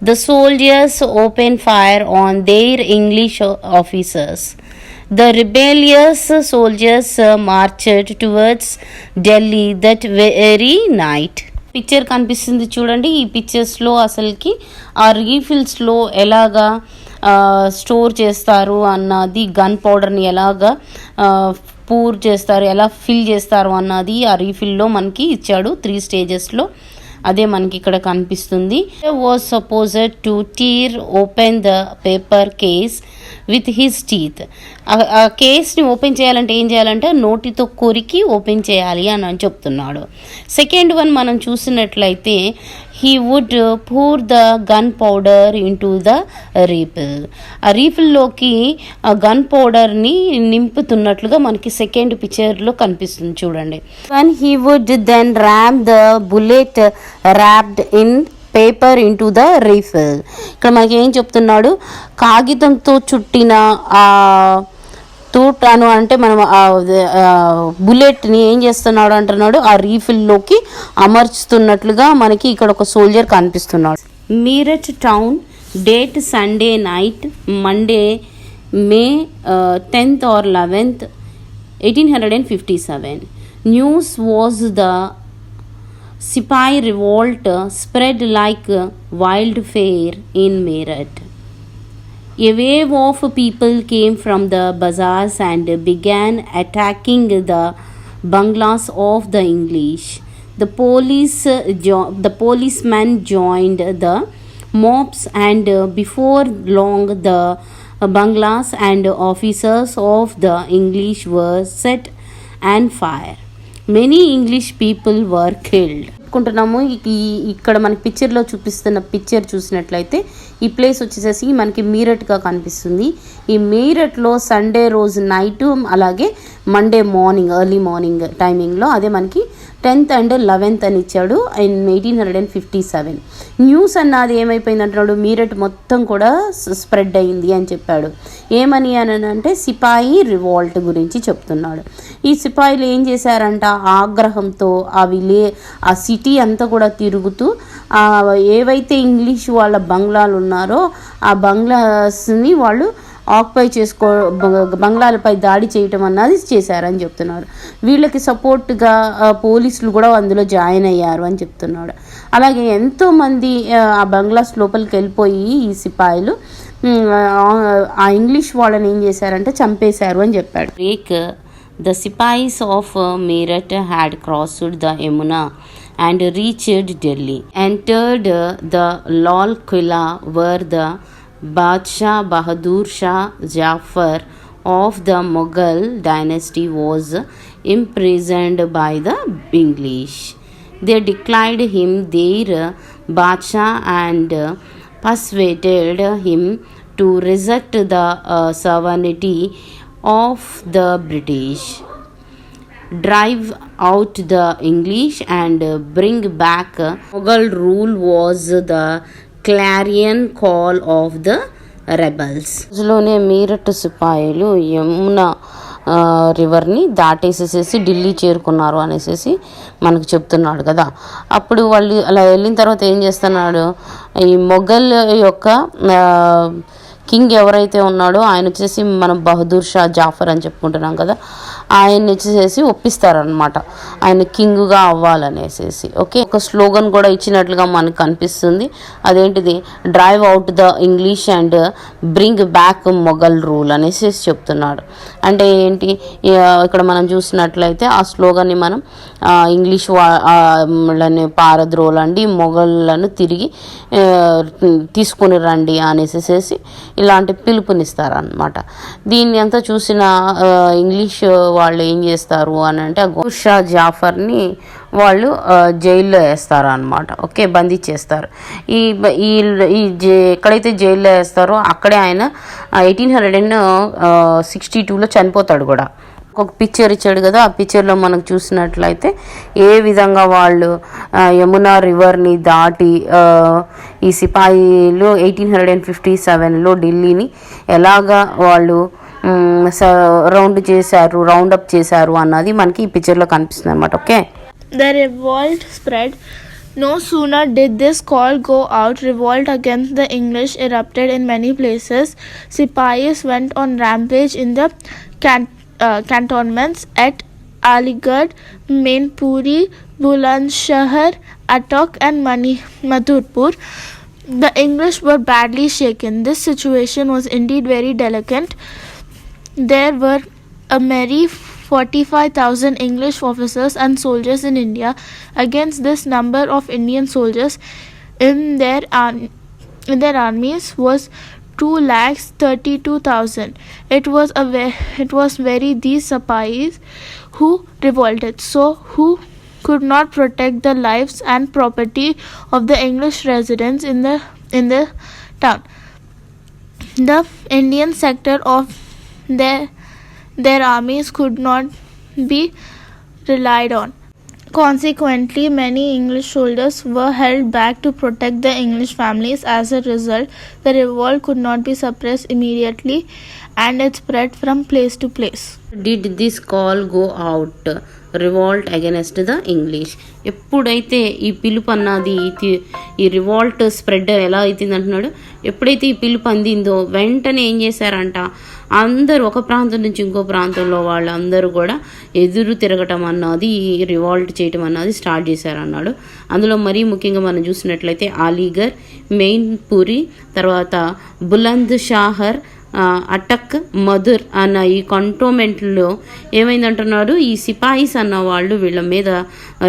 the soldiers open fire on their English officers. The rebellious soldiers marched towards Delhi that very night. Picture కనిపిస్తుంది చూడండి. ఈ పిక్చర్స్లో అసలుకి ఆ రీఫిల్స్లో ఎలాగా స్టోర్ చేస్తారు అన్నది, గన్ పౌడర్ని ఎలాగా పూర్ చేస్తారు, ఎలా ఫిల్ చేస్తారు అన్నది ఆ రీఫిల్లో మనకి ఇచ్చాడు 3 స్టేజెస్లో. అదే మనకి ఇక్కడ కనిపిస్తుంది. Was supposed to tier open the paper case with his teeth. ఆ కేస్ని ఓపెన్ చేయాలంటే ఏం చేయాలంటే నోటితో కొరికి ఓపెన్ చేయాలి అని చెప్తున్నాడు. సెకండ్ వన్ మనం చూసినట్లయితే he would pour the gunpowder into the refill. ఆ రీఫిల్లోకి ఆ గన్ పౌడర్ని నింపుతున్నట్లుగా మనకి సెకండ్ పిక్చర్లో కనిపిస్తుంది చూడండి. and he would then ram the bullet wrapped in paper into the refill. ఇక్కడ మనకి ఏం చెప్తున్నాడు, కాగితంతో చుట్టిన తూటాను అంటే మనం బుల్లెట్ని ఏం చేస్తున్నాడు అంటున్నాడు ఆ రీఫిల్లోకి అమర్చుతున్నట్లుగా మనకి ఇక్కడ ఒక సోల్జర్ కనిపిస్తున్నాడు. Meerut town, date Sunday night, Monday May 10th or 11th 1857. News was the Sipai revolt spread like wildfire in Meerut. A wave of people came from the bazaars and began attacking the bungalows of the English. The policemen joined the mobs, and before long the bungalows and officers of the English were set on fire. Many English people were killed. అనుకుంటున్నాము. ఇక్కడ మనకి పిక్చర్లో చూపిస్తున్న picture చూసినట్లయితే ఈ place వచ్చేసేసి మనకి మీరట్గా కనిపిస్తుంది. ఈ మీరట్లో సండే రోజు నైటు అలాగే మండే మార్నింగ్ ఎర్లీ మార్నింగ్ టైమింగ్లో అదే మనకి 10th and 11th అని ఇచ్చాడు ఇన్ 1857. న్యూస్ అన్నది ఏమైపోయింది అంటున్నాడు, మీరట్ మొత్తం కూడా స్ప్రెడ్ అయింది అని చెప్పాడు. ఏమని అని అంటే సిపాయి రివాల్ట్ గురించి చెప్తున్నాడు. ఈ సిపాయిలు ఏం చేశారంట, ఆగ్రహంతో ఆ సిటీ అంతా కూడా తిరుగుతూ ఏవైతే ఇంగ్లీష్ వాళ్ళ బంగ్లాలు ఉన్నారో ఆ బంగ్లాస్ని వాళ్ళు ఆక్యుపై బంగ్లాలపై దాడి చేయటం అన్నది చేశారని చెప్తున్నారు. వీళ్ళకి సపోర్ట్గా పోలీసులు కూడా అందులో జాయిన్ అయ్యారు అని చెప్తున్నాడు. అలాగే ఎంతోమంది ఆ బంగ్లాస్ లోపలికి వెళ్ళిపోయి ఈ సిపాయిలు ఆ ఇంగ్లీష్ వాళ్ళని ఏం చేశారంటే చంపేశారు అని చెప్పాడు. The Sipais of Meerut had crossed the Yamuna and reached Delhi, entered the Lal Quilla where the Badshah Bahadur Shah Jafar of the Mughal dynasty was imprisoned by the English. They declared him their Badshah and persuaded him to reject the sovereignty of the British, drive out the English and bring back Mughal rule was the clarion call of the rebels. రోజులోనే మీరట్ సిపాయిలు యమున రివర్ని దాటేసేసేసి ఢిల్లీ చేరుకున్నారు అనేసి మనకు చెప్తున్నాడు కదా. అప్పుడు వాళ్ళు అలా వెళ్ళిన తర్వాత ఏం చేస్తున్నాడు, ఈ మొఘల్ యొక్క కింగ్ ఎవరైతే ఉన్నాడో ఆయన వచ్చేసి మనం బహదూర్ షా జాఫర్ అని చెప్పుకుంటున్నాం కదా, ఆయన వచ్చేసేసి ఒప్పిస్తారనమాట ఆయన కింగ్గా అవ్వాలనేసి. ఓకే, ఒక స్లోగన్ కూడా ఇచ్చినట్లుగా మనకు కనిపిస్తుంది. అదేంటిది, drive out the English and bring back Mughal rule అనేసి చెప్తున్నాడు. అంటే ఏంటి, ఇక్కడ మనం చూసినట్లయితే ఆ స్లోగన్ని మనం ఇంగ్లీష్ వాళ్ళని పారద్రోలండి, మొఘళ్ళను తిరిగి తీసుకుని రండి అనేసి ఇలాంటి పిలుపునిస్తారనమాట. దీన్ని అంతా చూసిన ఇంగ్లీష్ వాళ్ళు ఏం చేస్తారు అని అంటే బహదూర్ షా జాఫర్ని వాళ్ళు జైల్లో వేస్తారు అనమాట. ఓకే, బంధించేస్తారు. ఎక్కడైతే జైల్లో వేస్తారో అక్కడే ఆయన 1862లో చనిపోతాడు కూడా. ఒక పిక్చర్ ఇచ్చాడు కదా, ఆ పిక్చర్లో మనకు చూసినట్లయితే ఏ విధంగా వాళ్ళు యమునా రివర్ని దాటి ఈ సిపాయిలు 1857లో ఢిల్లీని ఎలాగా వాళ్ళు రౌండప్ చేశారు అన్నది మనకి ఈ పిక్చర్లో కనిపిస్తుంది అనమాట. Okay, The revolt spread. No sooner did this call go out, revolt against the English erupted in many places. Sipais went on rampage in the cantonments at Aligarh, Mainpuri, Bulandshahr, Attock and Madhurpur. The English were badly shaken. This situation was indeed very delicate. There were a merry 45,000 English officers and soldiers in India. Against this number of Indian soldiers in their armies was 232,000. It was very these Sipais who revolted, so who could not protect the lives and property of the English residents in the town. The Indian sector of their armies could not be relied on. Consequently, many English soldiers were held back to protect the English families. As a result, the revolt could not be suppressed immediately and it spread from place to place. Did this call go out? Revolt against the English. ఎప్పుడైతే ఈ పిలుపు అన్నది ఈ revolt spread ఎలా అవుతుంది అంటున్నాడు, ఎప్పుడైతే ఈ పిలుపు అందిందో వెంటనే ఏం చేశారంట, అందరూ ఒక ప్రాంతం నుంచి ఇంకో ప్రాంతంలో వాళ్ళందరూ కూడా ఎదురు తిరగటం అన్నది, రివాల్ట్ చేయటం అన్నది స్టార్ట్ చేశారన్నాడు. అందులో మరీ ముఖ్యంగా మనం చూసినట్లయితే అలీగర్, మెయిన్పూరి, తర్వాత బులంద్ షాహర్, అటక్, మధుర్ అన్న ఈ కంటోన్మెంట్లో ఏమైందంటున్నాడు, ఈ సిపాయిస్ అన్న వాళ్ళు వీళ్ళ మీద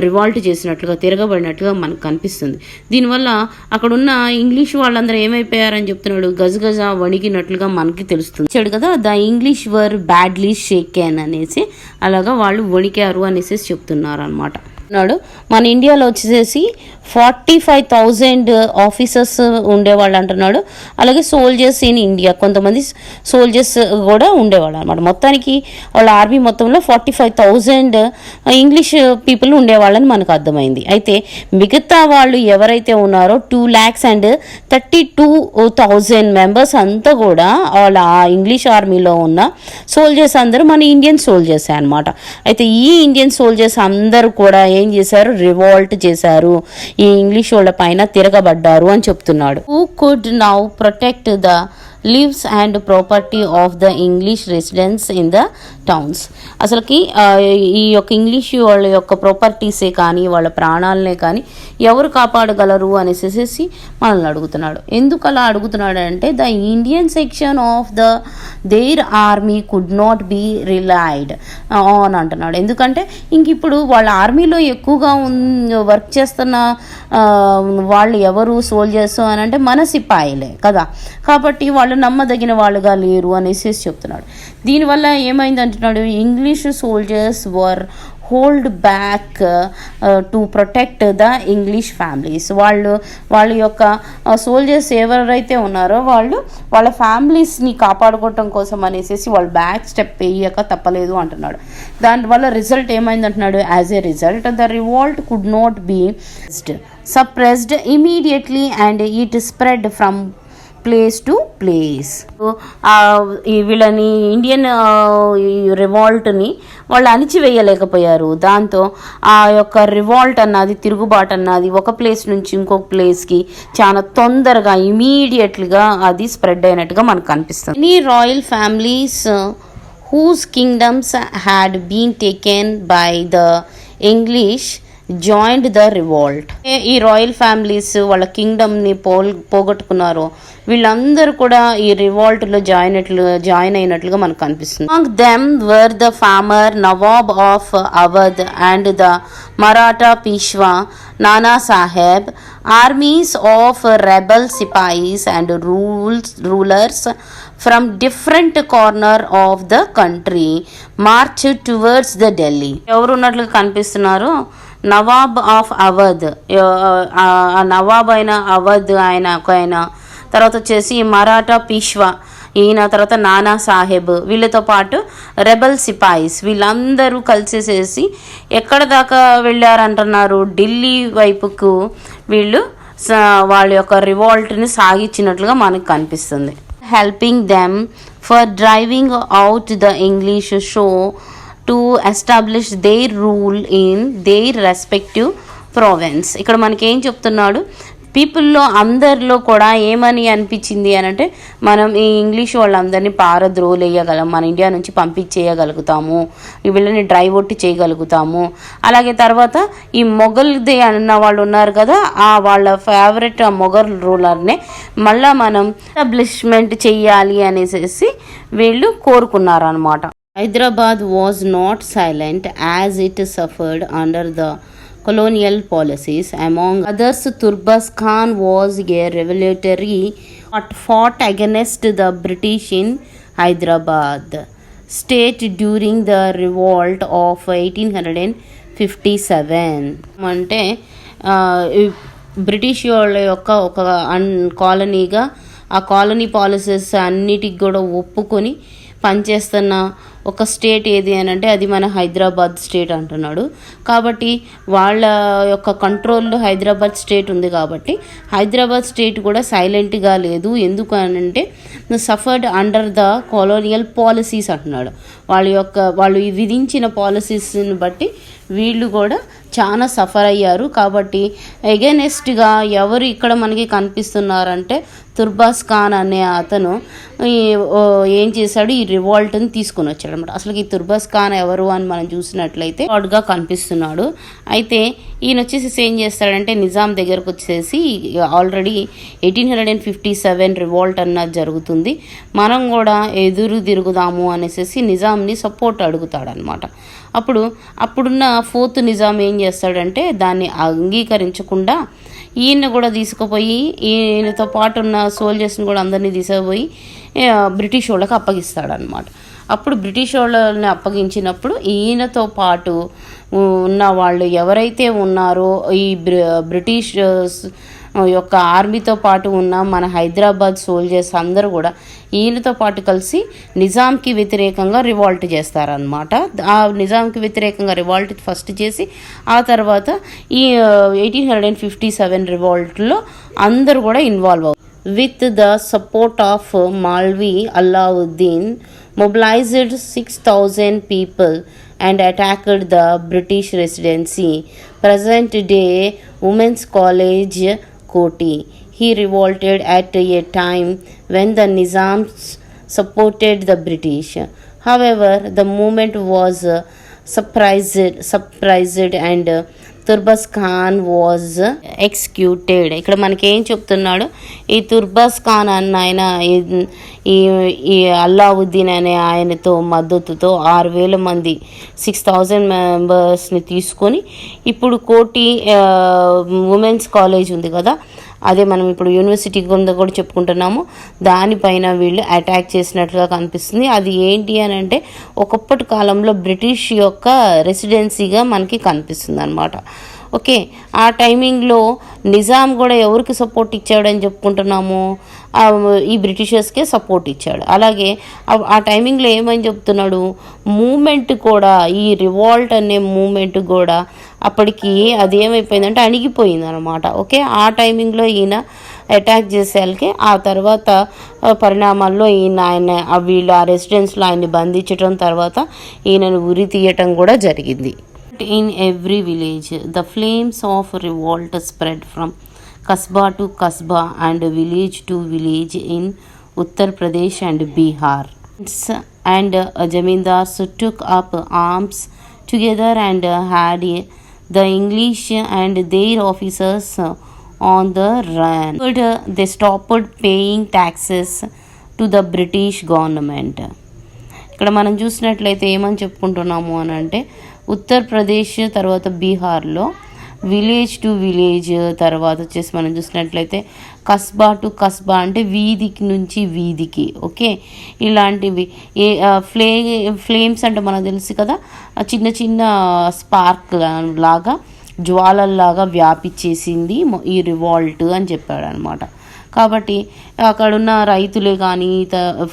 రివాల్ట్ చేసినట్లుగా, తిరగబడినట్లుగా మనకు కనిపిస్తుంది. దీనివల్ల అక్కడున్న ఇంగ్లీష్ వాళ్ళందరూ ఏమైపోయారని చెప్తున్నాడు, గజగజ వణికినట్లుగా మనకి తెలుస్తుంది. ఇచ్చాడు కదా, ద ఇంగ్లీష్ వర్ బ్యాడ్లీ షేకెన్ అనేసి, అలాగా వాళ్ళు వణికారు అనేసి చెప్తున్నారు అనమాట. మన ఇండియాలో వచ్చేసి 45,000 ఆఫీసర్స్ ఉండేవాళ్ళు అంటున్నాడు. అలాగే సోల్జర్స్ ఇన్ ఇండియా, కొంతమంది సోల్జర్స్ కూడా ఉండేవాళ్ళు అనమాట. మొత్తానికి వాళ్ళ ఆర్మీ మొత్తంలో 45,000 ఇంగ్లీష్ పీపుల్ ఉండేవాళ్ళని మనకు అర్థమైంది. అయితే మిగతా వాళ్ళు ఎవరైతే ఉన్నారో 2,32,000 మెంబర్స్ అంతా కూడా వాళ్ళ ఇంగ్లీష్ ఆర్మీలో ఉన్న సోల్జర్స్ అందరూ మన ఇండియన్ సోల్జర్సే అనమాట. అయితే ఈ ఇండియన్ సోల్జర్స్ అందరూ కూడా ఏం చేశారు, రివాల్ట్ చేశారు, ఈ ఇంగ్లీష్ వాళ్ళ పైన తిరగబడ్డారు అని చెప్తున్నాడు. Who could now protect the lives and property of the English residents in the towns. అసలుకి ఈ యొక్క ఇంగ్లీష్ వాళ్ళ యొక్క ప్రాపర్టీసే కానీ వాళ్ళ ప్రాణాలనే కానీ ఎవరు కాపాడగలరు అనేసి మనల్ని అడుగుతున్నాడు. ఎందుకు అలా అడుగుతున్నాడు అంటే, the Indian section of their army could not be relied on అంటున్నాడు. ఎందుకంటే ఇంక ఇప్పుడు వాళ్ళ ఆర్మీలో ఎక్కువగా వర్క్ చేస్తున్న వాళ్ళు ఎవరు సోల్జర్స్ అని అంటే మన సిపాయిలే కదా, కాబట్టి వాళ్ళు నమ్మదగిన వాళ్ళుగా లేరు అనేసి చెప్తున్నాడు. దీనివల్ల ఏమైంది అంటున్నాడు, English soldiers were hold back to protect the English families. వాళ్ళ యొక్క సోల్జర్స్ ఎవరైతే ఉన్నారో వాళ్ళ ఫ్యామిలీస్ని కాపాడుకోవటం కోసం అనేసి వాళ్ళు బ్యాక్ స్టెప్ వేయక తప్పలేదు అంటున్నాడు. దానివల్ల రిజల్ట్ ఏమైంది అంటున్నాడు, as a result the revolt could not be suppressed immediately and it spread from place to place. వీళ్ళని ఇండియన్ రివాల్ట్ని వాళ్ళు అణిచివేయలేకపోయారు. దాంతో ఆ యొక్క రివాల్ట్ అన్నది, తిరుగుబాటు అన్నది ఒక ప్లేస్ నుంచి ఇంకొక ప్లేస్కి చాలా తొందరగా ఇమీడియట్గా అది స్ప్రెడ్ అయినట్టుగా మనకు కనిపిస్తుంది. Any royal families whose kingdoms had been taken by the English joined the revolt. ఈ రాయల్ ఫ్యామిలీస్ వాళ్ళ కింగ్డమ్ని పోగొట్టుకున్నారు, వీళ్ళందరూ కూడా ఈ రివాల్ట్లో జాయిన్ అయినట్లుగా మనకు కనిపిస్తుంది. Among them were the farmer Nawab of Awadh and the Maratha Peshwa Nana Sahib. Armies of rebel sipahis and rulers from different corner of the country marched towards the Delhi. ఎవరు ఉన్నట్లుగా కనిపిస్తున్నారు? Nawab of Awadh, Nawab అయిన అవధ్ ఆయన తర్వాత వచ్చేసి మరాఠా పీష్వా ఈయన, తర్వాత నానా సాహెబ్, వీళ్ళతో పాటు రెబల్ సిపాయిస్, వీళ్ళందరూ కలిసేసేసి ఎక్కడ దాకా వెళ్ళారంటున్నారు? ఢిల్లీ వైపుకు వీళ్ళు వాళ్ళ యొక్క రివాల్ట్ని సాగించినట్లుగా మనకు కనిపిస్తుంది. helping them for driving out the English show to establish their rule in their respective province. ఇక్కడ మనకి ఏం చెప్తున్నాడు? పీపుల్లో అందరిలో కూడా ఏమని అనిపించింది అని అంటే, మనం ఈ ఇంగ్లీష్ వాళ్ళందరినీ పారద్రోలేయగలం, మన ఇండియా నుంచి పంపించేయగలుగుతాము, వీళ్ళని డ్రైవ్ అవుట్ చేయగలుగుతాము. అలాగే తర్వాత ఈ మొఘల్ది అన్న వాళ్ళు ఉన్నారు కదా, వాళ్ళ ఫేవరెట్ మొఘల్ రూలర్నే మళ్ళీ మనం ఎస్టాబ్లిష్మెంట్ చెయ్యాలి అనేసి వీళ్ళు కోరుకున్నారు అనమాట. Hyderabad was not silent as it suffered under the colonial policies. Among others, Turbas Khan was a revolutionary but fought against the British in Hyderabad state during the revolt of 1857. అంటే British వాళ్ళ యొక్క ఒక కాలనీగా ఆ కాలనీ పాలసీస్ అన్నిటికి కూడా ఒప్పుకొని పనిచేస్తున్న ఒక స్టేట్ ఏది అని అంటే అది మన హైదరాబాద్ స్టేట్ అంటున్నాడు. కాబట్టి వాళ్ళ యొక్క కంట్రోల్లో హైదరాబాద్ స్టేట్ ఉంది కాబట్టి హైదరాబాద్ స్టేట్ కూడా సైలెంట్గా లేదు. ఎందుకు అని అంటే suffered under the colonial policies అంటున్నాడు. వాళ్ళు విధించిన పాలసీస్ని బట్టి వీళ్ళు కూడా చాలా సఫర్ అయ్యారు. కాబట్టి ఎగెనెస్ట్గా ఎవరు ఇక్కడ మనకి కనిపిస్తున్నారంటే తుర్బాస్ ఖాన్ అనే అతను ఏం చేశాడు? ఈ రివాల్ట్ని తీసుకుని వచ్చాడు అనమాట. అసలు ఈ తుర్బాస్ ఖాన్ ఎవరు అని మనం చూసినట్లయితే గా కనిపిస్తున్నాడు. అయితే ఈయన వచ్చేసి ఏం చేస్తాడంటే నిజాం దగ్గరకు వచ్చేసి ఆల్రెడీ 1857 రివాల్ట్ అన్నది జరుగుతుంది, మనం కూడా ఎదురు తిరుగుదాము అనేసి నిజాంని సపోర్ట్ అడుగుతాడనమాట. అప్పుడున్న ఫోర్త్ నిజాం ఏం చేస్తాడంటే దాన్ని అంగీకరించకుండా ఈయన కూడా తీసుకుపోయి ఈయనతో పాటు ఉన్న సోల్జర్స్ని కూడా అందరినీ తీసుకుపోయి బ్రిటిష్ వాళ్ళకి అప్పగిస్తాడనమాట. అప్పుడు బ్రిటిష్ వాళ్ళని అప్పగించినప్పుడు ఈయనతో పాటు ఉన్న వాళ్ళు ఎవరైతే ఉన్నారో ఈ బ్రిటిష్ యొక్క ఆర్మీతో పాటు ఉన్న మన హైదరాబాద్ సోల్జర్స్ అందరూ కూడా ఈయనతో పాటు కలిసి నిజాంకి వ్యతిరేకంగా రివాల్ట్ చేస్తారనమాట. ఆ నిజాంకి వ్యతిరేకంగా రివాల్ట్ ఫస్ట్ చేసి ఆ తర్వాత ఈ 1857 రివాల్ట్లో అందరూ కూడా ఇన్వాల్వ్ అవుతారు. With the support of Maulvi Allauddin mobilized 6,000 people and attacked the British residency, present day Women's College, Koti. He revolted at a time when the Nizam supported the British. However, the movement was surprised and Turrebaz Khan was executed. ఇక్కడ మనకి ఏం చెప్తున్నాడు? ఈ తుర్బస్ ఖాన్ అన్న ఆయన ఈ అల్లావుద్దీన్ అనే ఆయనతో మద్దతుతో 6,000 మంది 6,000 మెంబర్స్ని తీసుకొని ఇప్పుడు కోటి ఉమెన్స్ కాలేజ్ ఉంది కదా, అదే మనం ఇప్పుడు యూనివర్సిటీ కింద కూడా చెప్పుకుంటున్నాము, దానిపైన వీళ్ళు అటాక్ చేసినట్లుగా కనిపిస్తుంది. అది ఏంటి అని అంటే ఒకప్పటి కాలంలో బ్రిటిష్ యొక్క రెసిడెన్సీగా మనకి కనిపిస్తుంది అనమాట. ఓకే, ఆ టైమింగ్లో నిజాం కూడా ఎవరికి సపోర్ట్ ఇచ్చాడని చెప్పుకుంటున్నాము? ఈ బ్రిటిషర్స్కే సపోర్ట్ ఇచ్చాడు. అలాగే ఆ టైమింగ్లో ఏమని చెప్తున్నాడు? మూమెంట్ కూడా, ఈ రివాల్ట్ అనే మూమెంట్ కూడా అప్పటికి అది ఏమైపోయిందంటే అణిగిపోయింది అనమాట. ఓకే, ఆ టైమింగ్లో ఈయన అటాక్ చేసేయాలకి ఆ తర్వాత పరిణామాల్లో ఆయన వీళ్ళు ఆ రెసిడెన్స్లో ఆయన్ని బంధించడం, తర్వాత ఈయనను ఉరి తీయటం కూడా జరిగింది. In every village, the flames of revolt spread from Kasbah to Kasbah and village to village in Uttar Pradesh and Bihar. And Jamindars took up arms together and had the English and their officers on the run. But they stopped paying taxes to the British government. ఇక్కడ మనం చూసినట్లయితే ఏమని చెప్పుకుంటున్నాము అని అంటే, ఉత్తరప్రదేశ్ తర్వాత బీహార్లో village to village, తర్వాత వచ్చేసి మనం చూసినట్లయితే కస్బా టు కస్బా అంటే వీధికి నుంచి వీధికి, ఓకే, ఇలాంటివి ఫ్లేమ్స్ అంటే మనకు తెలుసు కదా, చిన్న చిన్న స్పార్క్ లాగా జ్వాలల్లాగా వ్యాపించేసింది ఈ రివాల్ట్ అని చెప్పాడు అనమాట. కాబట్టి అక్కడున్న రైతులే కానీ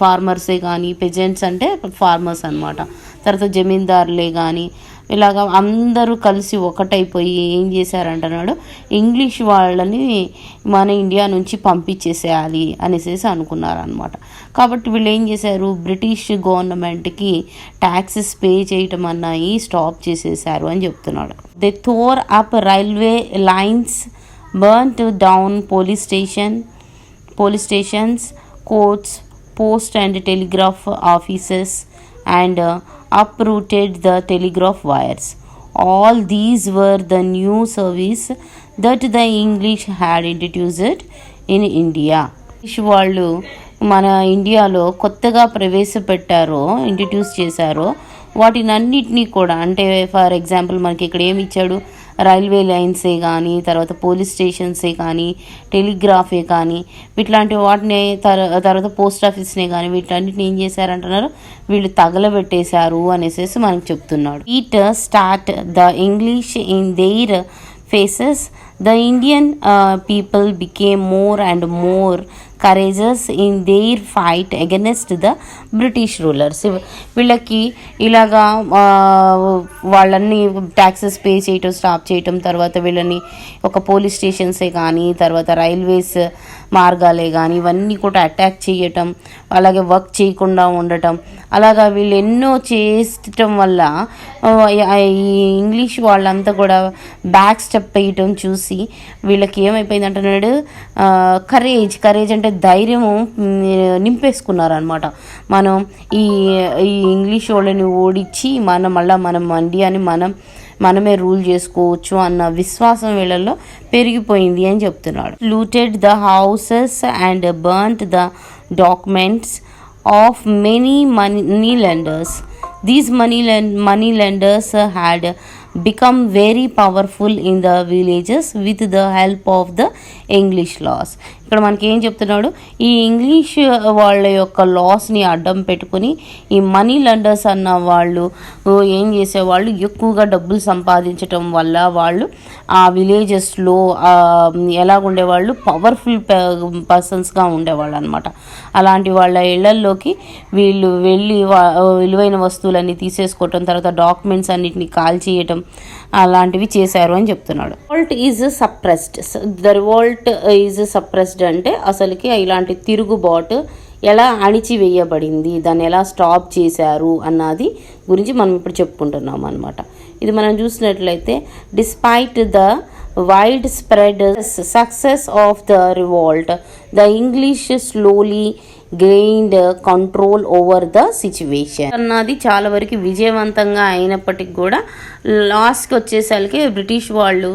ఫార్మర్సే కానీ, పెజెంట్స్ అంటే ఫార్మర్స్ అనమాట, తర్వాత జమీందారులే కానీ ఇలాగ అందరూ కలిసి ఒకటైపోయి ఏం చేశారంటున్నాడు, ఇంగ్లీష్ వాళ్ళని మన ఇండియా నుంచి పంపించేసేయాలి అనేసి అనుకున్నారనమాట. కాబట్టి వీళ్ళు ఏం చేశారు, బ్రిటిష్ గవర్నమెంట్కి ట్యాక్సెస్ పే చేయటం అన్నాయి స్టాప్ చేసేసారు అని చెప్తున్నాడు. They Thor up railway lines, burnt down police stations, courts, post and telegraph offices, and uprooted the telegraph wires. All these were the new service that the English had introduced in India. English వాళ్ళు మన ఇండియాలో కొత్తగా ప్రవేశపెట్టారో, introduce చేశారో వాటినన్నిటినీ కూడా, అంటే for example మనకి ఇక్కడ ఏమి ఇచ్చాడు, రైల్వే లైన్సే కానీ, తర్వాత పోలీస్ స్టేషన్సే కానీ, టెలిగ్రాఫే కానీ, ఇట్లాంటి వాటిని తర్వాత పోస్ట్ ఆఫీస్నే కానీ వీటన్నిటిని ఏం చేశారంటున్నారు, వీళ్ళు తగలబెట్టేశారు అనేసి మనకు చెప్తున్నాడు. It start the English in their faces, the Indian people became more and more courageous in their fight against the British rulers. వీళ్ళకి ఇలాగా వాళ్ళని ట్యాక్సెస్ పే చేయటం స్టాప్ చేయటం, తర్వాత వీళ్ళని ఒక పోలీస్ స్టేషన్సే కానీ, తర్వాత రైల్వేస్ మార్గాలే కానీ ఇవన్నీ కూడా అటాక్ చేయటం, అలాగే వర్క్ చేయకుండా ఉండటం, అలాగా వీళ్ళు ఎన్నో చేయటం వల్ల ఈ ఇంగ్లీష్ వాళ్ళంతా కూడా బ్యాక్ స్టెప్ వేయటం చూసి వీళ్ళకి ఏమైపోయింది అంటున్నాడు, కరేజ్ అంటే ధైర్యము నింపేసుకున్నారనమాట. మనం ఈ ఇంగ్లీష్ వాళ్ళని ఓడించి మళ్ళీ మనం ఇండియాని మనమే రూల్ చేసుకోవచ్చు అన్న విశ్వాసం వీళ్ళల్లో పెరిగిపోయింది అని చెప్తున్నాడు. Looted the houses and burnt the documents of many money lenders. These money lenders had become very powerful in the villages with the help of the English laws. ఇక్కడ మనకి ఏం చెప్తున్నాడు, ఈ ఇంగ్లీష్ వాళ్ళ యొక్క లాస్ని అడ్డం పెట్టుకుని ఈ మనీ లెండర్స్ అన్న వాళ్ళు ఏం చేసేవాళ్ళు, ఎక్కువగా డబ్బులు సంపాదించటం వల్ల వాళ్ళు ఆ విలేజెస్లో ఎలాగుండేవాళ్ళు, పవర్ఫుల్ పర్సన్స్గా ఉండేవాళ్ళు అనమాట. అలాంటి వాళ్ళ ఇళ్లల్లోకి వీళ్ళు వెళ్ళి విలువైన వస్తువులన్నీ తీసేసుకోవటం, తర్వాత డాక్యుమెంట్స్ అన్నిటిని కాల్ చేయటం అలాంటివి చేశారు అని చెప్తున్నాడు. Revolt is suppressed. The revolt is suppressed అంటే అసలుకి ఇలాంటి తిరుగుబాటు ఎలా అణిచివేయబడింది, దాన్ని ఎలా స్టాప్ చేశారు అన్నది గురించి మనం ఇప్పుడు చెప్పుకుంటున్నాం అనమాట. ఇది మనం చూసినట్లయితే, despite the wide spread success of the revolt, the English slowly gained control over the situation అన్నది చాలా వరకు విజయవంతంగా అయినప్పటికీ కూడా లాస్ట్కి వచ్చేసరికి బ్రిటిష్ వాళ్ళు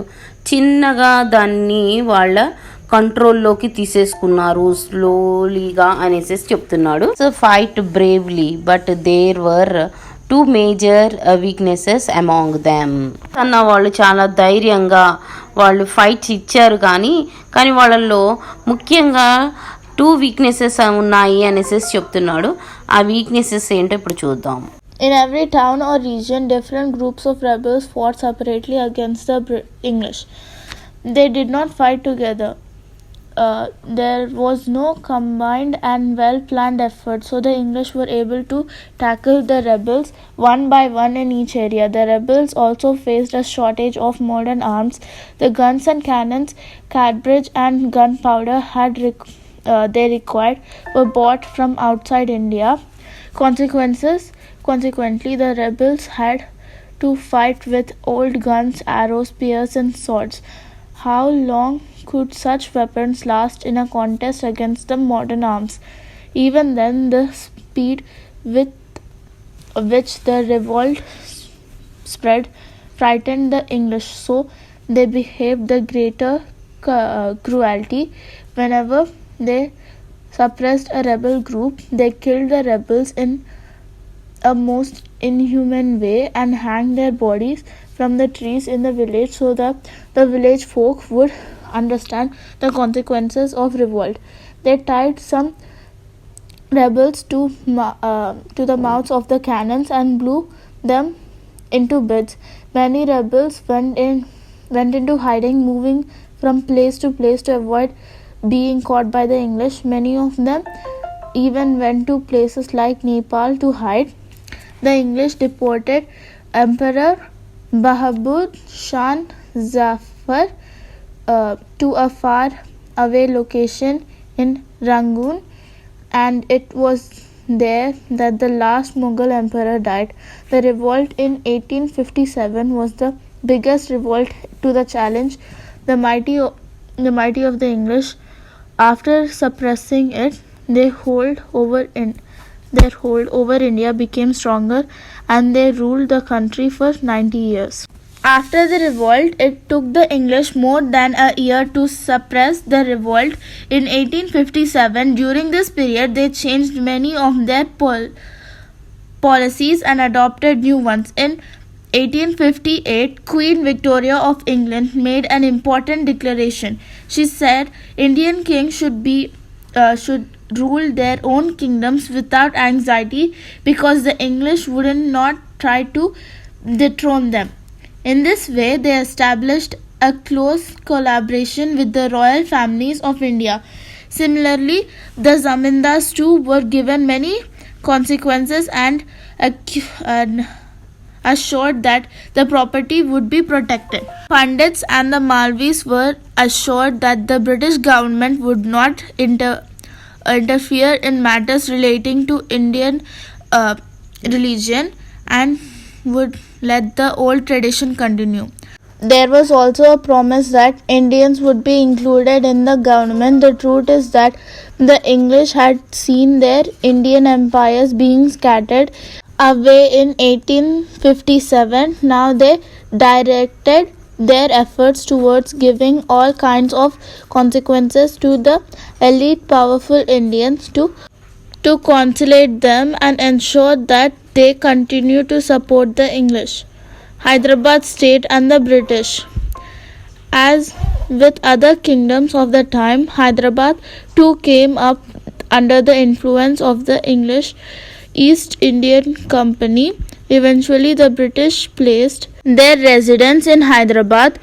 చిన్నగా దాన్ని వాళ్ళ కంట్రోల్లోకి తీసేసుకున్నారు స్లోలీగా అనేసి చెప్తున్నాడు. So fight bravely but there were two major weaknesses among them అన్న వాళ్ళు చాలా ధైర్యంగా వాళ్ళు ఫైట్స్ ఇచ్చారు, కానీ వాళ్ళల్లో ముఖ్యంగా 2 వీక్నెసెస్ ఉన్నాయి అనేసి చెప్తున్నాడు. ఆ వీక్నెసెస్ ఏంటో ఇప్పుడు చూద్దాం. In every town or region, different groups of rebels fought separately against the English. They did not fight together. there was no combined and well planned effort, so the English were able to tackle the rebels one by one in each area. The rebels also faced a shortage of modern arms. The guns and cannons, cartridge, and gunpowder they required were bought from outside India. Consequently, the rebels had to fight with old guns, arrows, spears, and swords. How long could such weapons last in a contest against the modern arms? Even then, the speed with which the revolt spread frightened the English, so they behaved the greater cruelty. Whenever they suppressed a rebel group, they killed the rebels in a most inhuman way and hanged their bodies from the trees in the village so that the village folk would understand the consequences of revolt. They tied some rebels to the mouths of the cannons and blew them into bits. Many rebels went into hiding, moving from place to place to avoid being caught by the English. Many of them even went to places like Nepal to hide. The English deported Emperor Bahadur Shah Zafar to a far away location in Rangoon, and it was there that the last Mughal emperor died. The revolt in 1857 was the biggest revolt to the challenge the mighty of the English. After suppressing it, their hold over India became stronger, and they ruled the country for 90 years. After the revolt, it took the English more than a year to suppress the revolt. In 1857, during this period, they changed many of their policies and adopted new ones. In 1858, Queen Victoria of England made an important declaration. She said Indian kings should rule their own kingdoms without anxiety because the English would not try to dethrone them. In this way, they established a close collaboration with the royal families of India. Similarly, the zamindars too were given many consequences and assured that the property would be protected. Pandits and the Malvis were assured that the British government would not interfere in matters relating to Indian religion and would let the old tradition continue. There was also a promise that Indians would be included in the government. The truth is that the English had seen their Indian empires being scattered away in 1857. Now they directed their efforts towards giving all kinds of consequences to the elite powerful Indians to conciliate them and ensure that they continue to support the English, Hyderabad state and the British. As with other kingdoms of the time, Hyderabad too came up under the influence of the English East Indian Company. Eventually, the British placed their residence in Hyderabad,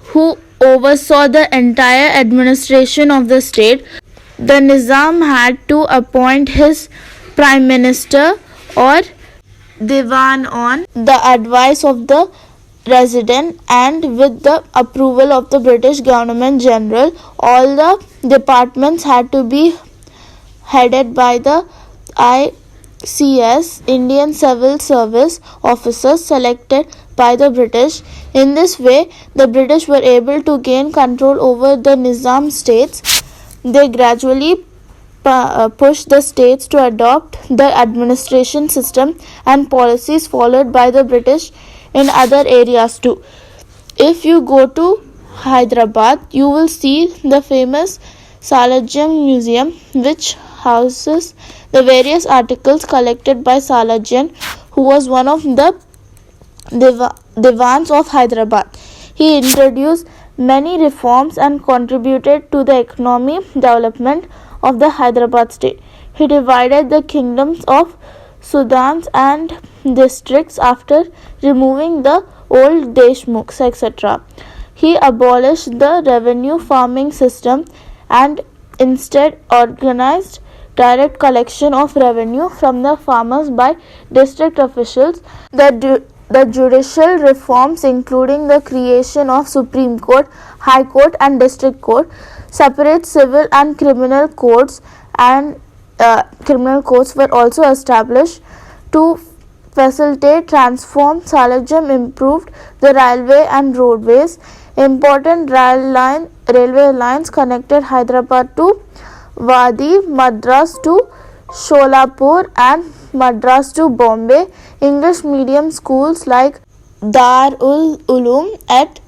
who oversaw the entire administration of the state. The Nizam had to appoint his prime minister or Diwan on the advice of the resident and with the approval of the British government general. All the departments had to be headed by the ICS, Indian Civil Service officers selected by the British. In this way, the British were able to gain control over the Nizam states. They gradually pushed the states to adopt the administration system and policies followed by the British in other areas too. If you go to Hyderabad, you will see the famous Salajan Museum, which houses the various articles collected by Salajan, who was one of the Diwans of Hyderabad. He introduced many reforms and contributed to the economic development of the Hyderabad state. He divided the kingdoms of Sudans and districts after removing the old Deshmukhs, etc. He abolished the revenue farming system and instead organized direct collection of revenue from the farmers by district officials. The judicial reforms, including the creation of Supreme Court, High Court, and District Court, separate civil and criminal courts, and criminal courts were also established to facilitate transform. Salajam improved the railway and roadways. Important railway lines connected Hyderabad to Wadi, Madras to Sholapur, and Madras to Bombay. English medium schools like Dar-ul Uloom at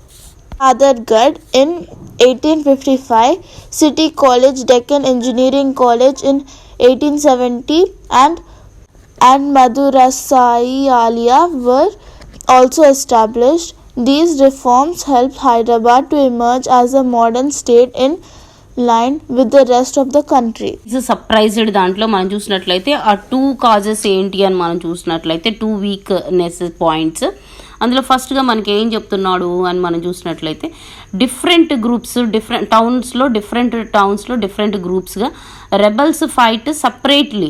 Adargad in 1855, City College, Deccan Engineering College in 1870, and Madrasai Alia were also established. These reforms helped Hyderabad to emerge as a modern state in line with the rest of the country. Surprised దాంట్లో మనం చూసినట్లయితే ఆ 2 causes ఏంటి అని మనం చూసినట్లయితే 2 weakness points. అందులో ఫస్ట్గా మనకి ఏం చెప్తున్నాడు అని మనం చూసినట్లయితే డిఫరెంట్ గ్రూప్స్ డిఫరెంట్ టౌన్స్లో డిఫరెంట్ గ్రూప్స్గా rebels fight separately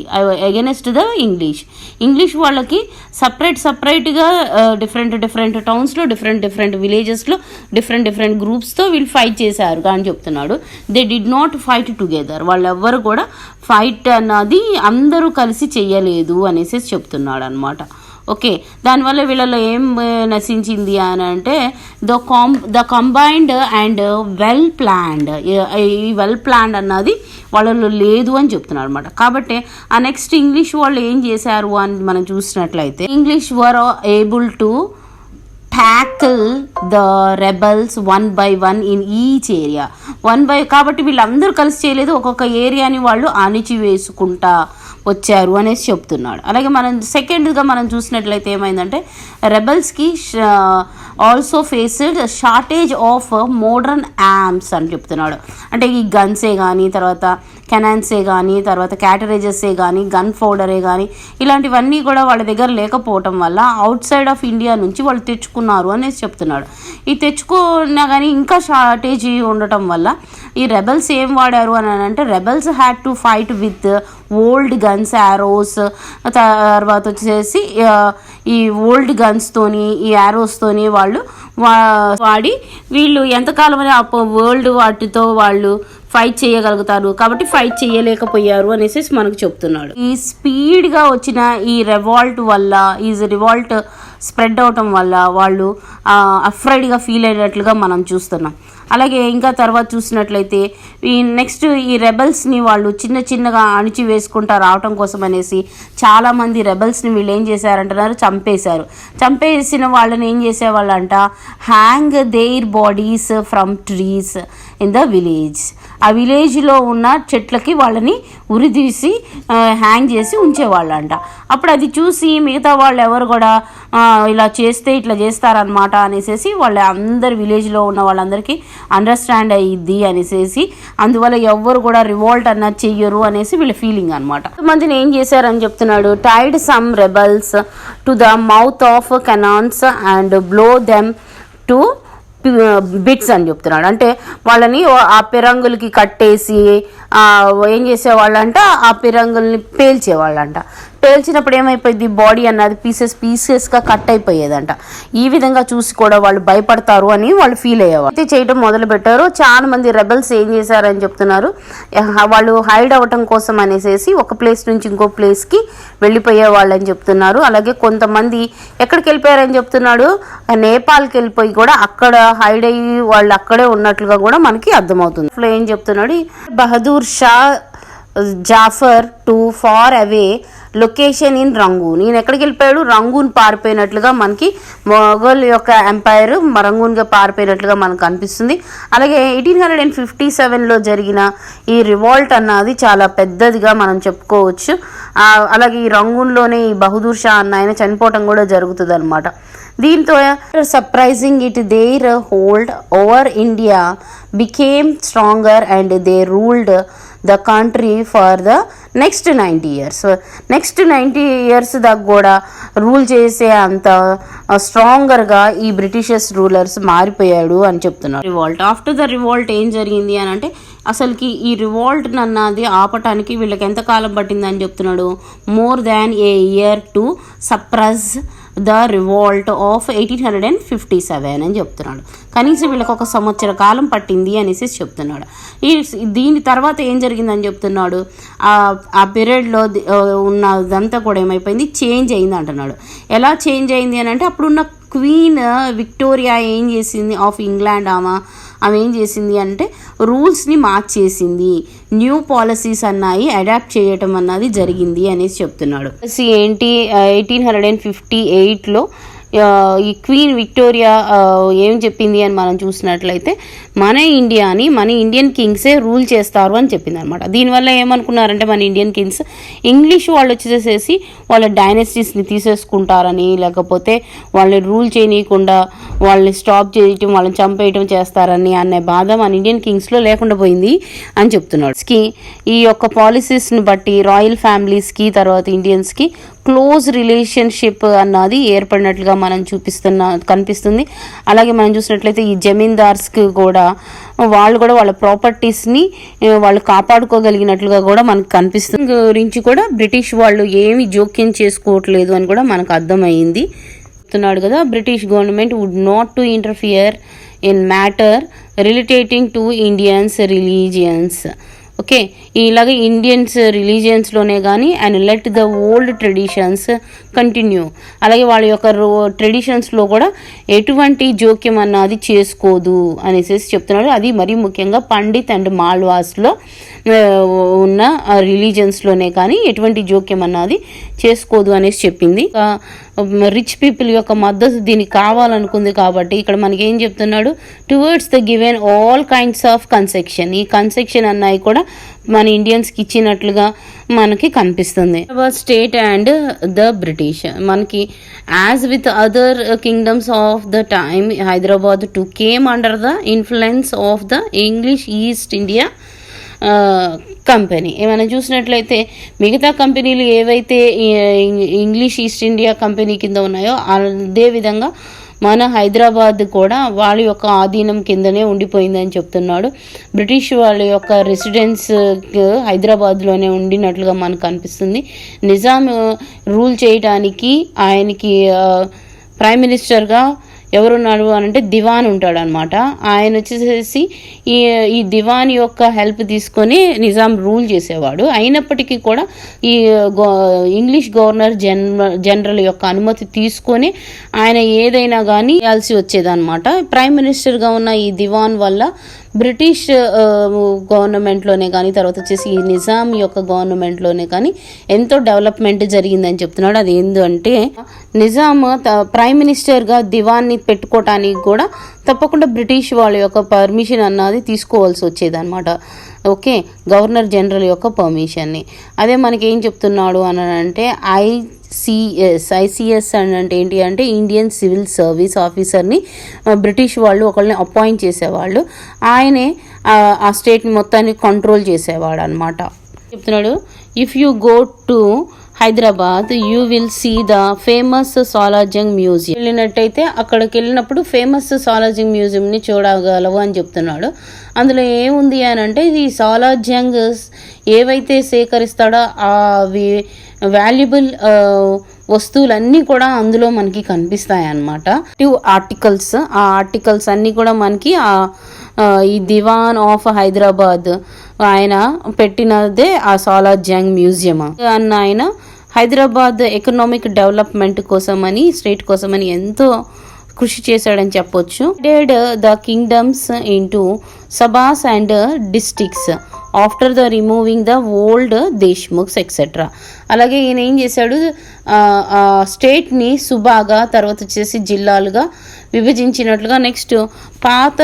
against the English వాళ్ళకి సపరేట్గా డిఫరెంట్ టౌన్స్లో డిఫరెంట్ విలేజెస్లో డిఫరెంట్ గ్రూప్స్తో వీళ్ళు ఫైట్ చేశారు అని చెప్తున్నాడు. They did not fight together, వాళ్ళెవ్వరు కూడా ఫైట్ అన్నది అందరూ కలిసి చెయ్యలేదు అనేసి చెప్తున్నాడు అనమాట. ఓకే, దానివల్ల వీళ్ళలో ఏం నశించింది అని అంటే the combined and well planned, ఈ వెల్ ప్లాన్డ్ అన్నది వాళ్ళలో లేదు అని చెప్తున్నారు అనమాట. కాబట్టి ఆ నెక్స్ట్ ఇంగ్లీష్ వాళ్ళు ఏం చేశారు అని మనం చూసినట్లయితే English were able to tackle the rebels one by one in each area. కాబట్టి వీళ్ళందరూ కలిసి చేయలేదు, ఒక్కొక్క ఏరియాని వాళ్ళు అణిచివేసుకుంటా వచ్చారు అనేసి చెప్తున్నాడు. అలాగే మనం సెకండ్గా మనం చూసినట్లయితే ఏమైందంటే రెబల్స్కి also faced shortage of modern arms అని చెప్తున్నాడు. అంటే ఈ గన్సే కానీ, తర్వాత కెనాన్సే కానీ, తర్వాత క్యాటరేజెస్సే కానీ, గన్ పౌడరే కానీ, ఇలాంటివన్నీ కూడా వాళ్ళ దగ్గర లేకపోవటం వల్ల అవుట్ సైడ్ ఆఫ్ ఇండియా నుంచి వాళ్ళు తెచ్చుకున్నారు అనేసి చెప్తున్నాడు. ఈ తెచ్చుకున్నా కానీ ఇంకా షార్టేజ్ ఉండటం వల్ల ఈ రెబల్స్ ఏం వాడారు అని అంటే rebels had to fight with old guns, arrows, తర్వాత వచ్చేసి ఈ ఓల్డ్ గన్స్తోని ఈ యారోస్తోని వాళ్ళు వాడి వీళ్ళు ఎంతకాలం అని వరల్డ్ వాటితో వాళ్ళు ఫైట్ చేయగలుగుతారు, కాబట్టి ఫైట్ చేయలేకపోయారు అనేసి మనకు చెప్తున్నాడు. ఈ స్పీడ్గా వచ్చిన ఈ రివాల్ట్ స్ప్రెడ్ అవటం వల్ల వాళ్ళు అఫ్రైడ్గా ఫీల్ అయినట్లుగా మనం చూస్తున్నాం. అలాగే ఇంకా తర్వాత చూసినట్లయితే నెక్స్ట్ ఈ రెబల్స్ని వాళ్ళు చిన్నగా అణిచి వేసుకుంటా రావటం కోసం అనేసి చాలామంది రెబల్స్ని వీళ్ళు ఏం చేశారంటున్నారు, చంపేసిన వాళ్ళని ఏం చేసేవాళ్ళంట, hang their bodies from trees in the village. ఆ విలేజ్లో ఉన్న చెట్లకి వాళ్ళని ఉరిదీసి హ్యాంగ్ చేసి ఉంచేవాళ్ళంట. అప్పుడు అది చూసి మిగతా వాళ్ళు ఎవరు కూడా ఇలా చేస్తే ఇట్లా చేస్తారనమాట అనేసి వాళ్ళ అందరు విలేజ్లో ఉన్న వాళ్ళందరికీ అండర్స్టాండ్ అయ్యిద్ది అనేసి అందువల్ల ఎవ్వరు కూడా రివోల్ట్ అన్నది చెయ్యరు అనేసి వీళ్ళ ఫీలింగ్ అనమాట. మందిని ఏం చేశారని చెప్తున్నాడు, tied some rebels to the mouth of cannons and blow them to bits అని చెప్తున్నాడు. అంటే వాళ్ళని ఆ పిరంగులకి కట్టేసి ఏం చేసేవాళ్ళంట, ఆ పిరంగుల్ని పేల్చేవాళ్ళంట. పేల్చినప్పుడు ఏమైపోయింది, బాడీ అన్నది పీసెస్గా కట్ అయిపోయేదంట. ఈ విధంగా చూసి కూడా వాళ్ళు భయపడతారు అని వాళ్ళు ఫీల్ అయ్యేవాళ్ళు. అయితే చేయడం మొదలు పెట్టారు. చాలా మంది రెబల్స్ ఏం చేశారని చెప్తున్నారు, వాళ్ళు హైడ్ అవ్వటం కోసం అనేసి ఒక ప్లేస్ నుంచి ఇంకో ప్లేస్కి వెళ్ళిపోయే వాళ్ళని చెప్తున్నారు. అలాగే కొంతమంది ఎక్కడికి వెళ్ళిపోయారని చెప్తున్నాడు, నేపాల్కి వెళ్ళిపోయి కూడా అక్కడ హైడ్ అయ్యి వాళ్ళు అక్కడే ఉన్నట్లుగా కూడా మనకి అర్థమవుతుంది. అసలు ఏం చెప్తున్నాడు, Bahadur Shah Zafar to far away location in Rangoon. ఈయన ఎక్కడికి వెళ్ళిపోయాడు, రంగూన్ పారిపోయినట్లుగా మనకి మొఘల్ యొక్క ఎంపైర్ రంగూన్గా పారిపోయినట్లుగా మనకు అనిపిస్తుంది. అలాగే 1857లో జరిగిన ఈ రివాల్ట్ అన్నది చాలా పెద్దదిగా మనం చెప్పుకోవచ్చు. అలాగే ఈ రంగూన్లోనే ఈ బహదూర్ షా అన్న ఆయన చనిపోవటం కూడా జరుగుతుంది అనమాట. దీంతో surprising it their hold over India became stronger and they ruled the country for the next 90 years. Next 90 years దాకా కూడా రూల్ చేసే అంత స్ట్రాంగర్గా ఈ బ్రిటిషర్స్ రూలర్స్ మారిపోయాడు అని చెప్తున్నారు. రివాల్ట్ ఆఫ్టర్ ద రివాల్ట్ ఏం జరిగింది అని అంటే అసలుకి ఈ రివాల్ట్ అన్నది ఆపటానికి వీళ్ళకి ఎంతకాలం పట్టిందని చెప్తున్నాడు, more than A year to suppress the revolt of 1857 అని చెప్తున్నాడు. కనీసం వీళ్ళకి 1 సంవత్సర కాలం పట్టింది అనేసి చెప్తున్నాడు. దీని తర్వాత ఏం జరిగిందని చెప్తున్నాడు, ఆ పీరియడ్లో ఉన్నదంతా కూడా ఏమైపోయింది, చేంజ్ అయింది అంటున్నాడు. ఎలా చేంజ్ అయింది అని అంటే అప్పుడున్న క్వీన్ విక్టోరియా ఏం చేసింది ఆఫ్ ఇంగ్లాండ్, ఆమె ఏం చేసింది అంటే రూల్స్ని మార్చేసింది, న్యూ పాలసీస్ అన్నాయి అడాప్ట్ చేయటం అన్నది జరిగింది అనేసి చెప్తున్నాడు. ఏంటి 1858లో ఈ క్వీన్ విక్టోరియా ఏం చెప్పింది అని మనం చూసినట్లయితే మన ఇండియన్ కింగ్సే రూల్ చేస్తారు అని చెప్పింది అనమాట. దీనివల్ల ఏమనుకున్నారంటే మన ఇండియన్ కింగ్స్ ఇంగ్లీష్ వాళ్ళు వచ్చేసేసి వాళ్ళ డైనస్టీస్ని తీసేసుకుంటారని, లేకపోతే వాళ్ళని రూల్ చేయనీయకుండా వాళ్ళని స్టాప్ చేయటం, వాళ్ళని చంపేయటం చేస్తారని అనే బాధ మన ఇండియన్ కింగ్స్లో లేకుండా పోయింది అని చెప్తున్నాడు. ఈ యొక్క పాలసీస్ని బట్టి రాయల్ ఫ్యామిలీస్కి తర్వాత ఇండియన్స్కి క్లోజ్ రిలేషన్షిప్ అన్నది ఏర్పడినట్లుగా మనం కనిపిస్తుంది. అలాగే మనం చూసినట్లయితే ఈ జమీందార్స్కి కూడా వాళ్ళు కూడా వాళ్ళ ప్రాపర్టీస్ని వాళ్ళు కాపాడుకోగలిగినట్లుగా కూడా మనకు కనిపిస్తుంది. గురించి కూడా బ్రిటిష్ వాళ్ళు ఏమి జోక్యం చేసుకోవట్లేదు అని కూడా మనకు అర్థమైంది. చెప్తున్నాడు కదా, British government would not to interfere in matter relating to Indians religions. Okay, ఇలాగే ఇండియన్స్ రిలీజియన్స్లోనే కానీ and let the old traditions continue. అలాగే వాళ్ళ యొక్క ట్రెడిషన్స్లో కూడా ఎటువంటి జోక్యం అన్నది చేసుకోదు అనేసి చెప్తున్నాడు. అది మరీ ముఖ్యంగా పండిత్ అండ్ మాల్వాస్లో ఉన్న రిలీజియన్స్లోనే కానీ ఎటువంటి జోక్యం అన్నది చేసుకోదు అనేసి చెప్పింది. రిచ్ పీపుల్ యొక్క మద్దతు దీనికి కావాలనుకుంది కాబట్టి ఇక్కడ మనకి ఏం చెప్తున్నాడు, towards the given all kinds of conception. ఈ కన్సెక్షన్ అన్నవి కూడా మన ఇండియన్స్కి ఇచ్చినట్లుగా మనకి కనిపిస్తుంది. స్టేట్ అండ్ ద బ్రిటిష్ మనకి as with other kingdoms of the time Hyderabad to came under the influence of the English east India company. ఏమైనా చూసినట్లయితే మిగతా కంపెనీలు ఏవైతే ఇంగ్లీష్ ఈస్ట్ ఇండియా కంపెనీ కింద ఉన్నాయో అదే విధంగా మన హైదరాబాద్ కూడా వాళ్ళ యొక్క ఆధీనం కిందనే ఉండిపోయిందని చెప్తున్నాడు. బ్రిటిష్ వాళ్ళ యొక్క రెసిడెన్స్ హైదరాబాద్లోనే ఉండినట్లుగా మనకు అనిపిస్తుంది. నిజాం రూల్ చేయడానికి ఆయనకి ప్రైమ్ మినిస్టర్గా ఎవరున్నాడు అని అంటే దివాన్ ఉంటాడు అనమాట. ఆయన వచ్చేసేసి ఈ దివాన్ యొక్క హెల్ప్ తీసుకొని నిజాం రూల్ చేసేవాడు. అయినప్పటికీ కూడా ఈ ఇంగ్లీష్ గవర్నర్ జనరల్ యొక్క అనుమతి తీసుకొని ఆయన ఏదైనా కానీ చేయాల్సి వచ్చేదన్నమాట. ప్రైమ్ మినిస్టర్గా ఉన్న ఈ దివాన్ వల్ల బ్రిటిష్ గవర్నమెంట్లోనే కానీ తర్వాత వచ్చేసి ఈ నిజాం యొక్క గవర్నమెంట్లోనే కానీ ఎంతో డెవలప్మెంట్ జరిగిందని చెప్తున్నాడు. అది ఏంటంటే నిజాం ప్రైమ్ మినిస్టర్గా దివాన్ని పెట్టుకోవటానికి కూడా తప్పకుండా బ్రిటిష్ వాళ్ళ యొక్క పర్మిషన్ అన్నది తీసుకోవాల్సి వచ్చేదన్నమాట. ఓకే, గవర్నర్ జనరల్ యొక్క పర్మిషన్ని. అదే మనకి ఏం చెప్తున్నాడు అని అంటే ఐసిఎస్ అంటే ఏంటి అంటే ఇండియన్ సివిల్ సర్వీస్ ఆఫీసర్ని బ్రిటిష్ వాళ్ళు ఒకళ్ళని అపాయింట్ చేసేవాళ్ళు. ఆయనే ఆ స్టేట్ని మొత్తాన్ని కంట్రోల్ చేసేవాడు అనమాట. చెప్తున్నాడు, if you go to Hyderabad you will see the famous Salar Jung museum. వెళ్ళినట్టయితే అక్కడికి వెళ్ళినప్పుడు ఫేమస్ సాలార్జంగ్ మ్యూజియంని చూడగలవు అని చెప్తున్నాడు. అందులో ఏముంది అని అంటే ఈ సాలార్జంగ్ ఏవైతే సేకరిస్తాడో అవి వాల్యుబుల్ వస్తువులన్నీ కూడా అందులో మనకి కనిపిస్తాయి అన్నమాట. ఆర్టికల్స్, ఆ ఆర్టికల్స్ అన్నీ కూడా మనకి ఈ దివాన్ ఆఫ్ హైదరాబాద్ ఆయన పెట్టినదే ఆ సాలార్జంగ్ మ్యూజియం అన్న ఆయన హైదరాబాద్ ఎకనామిక్ డెవలప్మెంట్ కోసమని స్టేట్ కోసమని ఎంతో కృషి చేశాడని చెప్పొచ్చు. The kingdoms into subahs and districts after the removing the old Deshmukhs etcetera. అలాగే ఈయన ఏం చేశాడు, స్టేట్ని సుబాగా తర్వాత వచ్చేసి జిల్లాలుగా విభజించినట్లుగా నెక్స్ట్ పాత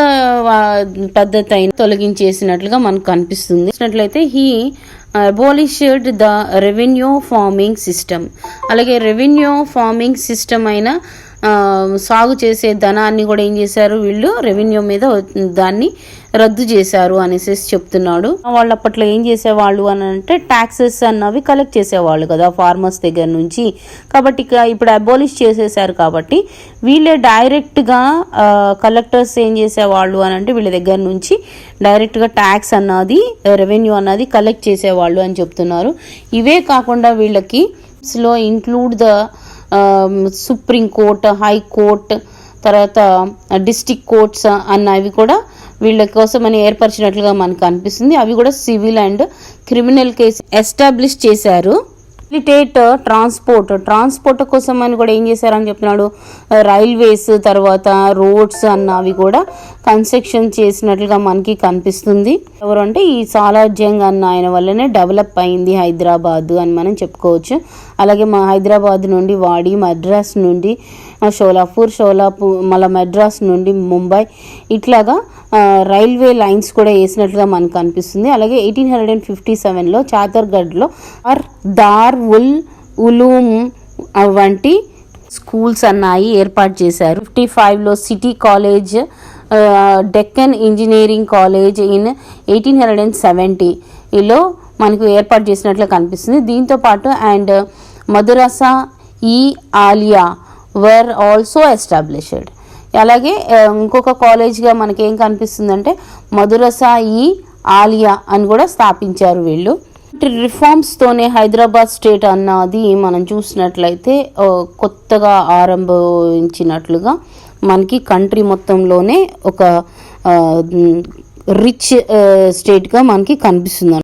పద్ధతి అయిన తొలగించేసినట్లుగా మనకు కనిపిస్తుంది. చూసినట్లయితే he abolished the revenue farming system. అలాగే రెవెన్యూ ఫార్మింగ్ సిస్టమ్ అయిన సాగు చేసే ధనాన్ని కూడా ఏం చేశారు వీళ్ళు రెవెన్యూ మీద దాన్ని రద్దు చేశారు అనేసి చెప్తున్నాడు. వాళ్ళు అప్పట్లో ఏం చేసేవాళ్ళు అని అంటే ట్యాక్సెస్ అన్నవి కలెక్ట్ చేసేవాళ్ళు కదా ఫార్మర్స్ దగ్గర నుంచి. కాబట్టి ఇప్పుడు అబాలిష్ చేసేసారు కాబట్టి వీళ్ళే డైరెక్ట్గా కలెక్టర్స్ ఏం చేసేవాళ్ళు అని అంటే వీళ్ళ దగ్గర నుంచి డైరెక్ట్గా ట్యాక్స్ అన్నది రెవెన్యూ అన్నది కలెక్ట్ చేసేవాళ్ళు అని చెప్తున్నారు. ఇవే కాకుండా వీళ్ళకి లో include the supreme court, high court, తర్వాత డిస్ట్రిక్ట్ కోర్ట్స్ అన్నవి కూడా వీళ్ళ కోసం అని ఏర్పరిచినట్లుగా మనకు అనిపిస్తుంది. అవి కూడా civil and criminal case establish చేశారు. ట్రాన్స్పోర్ట్ కోసం అని కూడా ఏం చేశారని చెప్తున్నాడు. రైల్వేస్, తర్వాత రోడ్స్ అన్నవి కూడా కన్స్ట్రక్షన్ చేసినట్లుగా మనకి కనిపిస్తుంది. ఎవరంటే ఈ సాలార్ జంగ్ అన్న ఆయన వల్లనే డెవలప్ అయింది హైదరాబాద్ అని మనం చెప్పుకోవచ్చు. అలాగే మా హైదరాబాద్ నుండి వాడి, మద్రాస్ నుండి షోలాపూర్, మళ్ళీ మద్రాస్ నుండి ముంబై, ఇట్లాగా రైల్వే లైన్స్ కూడా వేసినట్లుగా మనకు అనిపిస్తుంది. అలాగే 1857లో చాతర్గఢ్లో దార్ ఉల్ ఉలూమ్ వంటి స్కూల్స్ అన్నాయి ఏర్పాటు చేశారు. 55లో city college, Deccan engineering college in 1870లో మనకు ఏర్పాటు చేసినట్లు కనిపిస్తుంది. దీంతో పాటు అండ్ మదరసా ఈ ఆలియా వర్ ఆల్సో ఎస్టాబ్లిష్డ్. అలాగే ఇంకొక కాలేజ్గా మనకేం కనిపిస్తుందంటే మదరసా ఈ ఆలియా అని కూడా స్థాపించారు వీళ్ళు. రిఫార్మ్స్తోనే హైదరాబాద్ స్టేట్ అన్నది మనం చూసినట్లయితే కొత్తగా ఆరంభించినట్లుగా మనకి కంట్రీ మొత్తంలోనే ఒక రిచ్ స్టేట్గా మనకి కనిపిస్తుంది.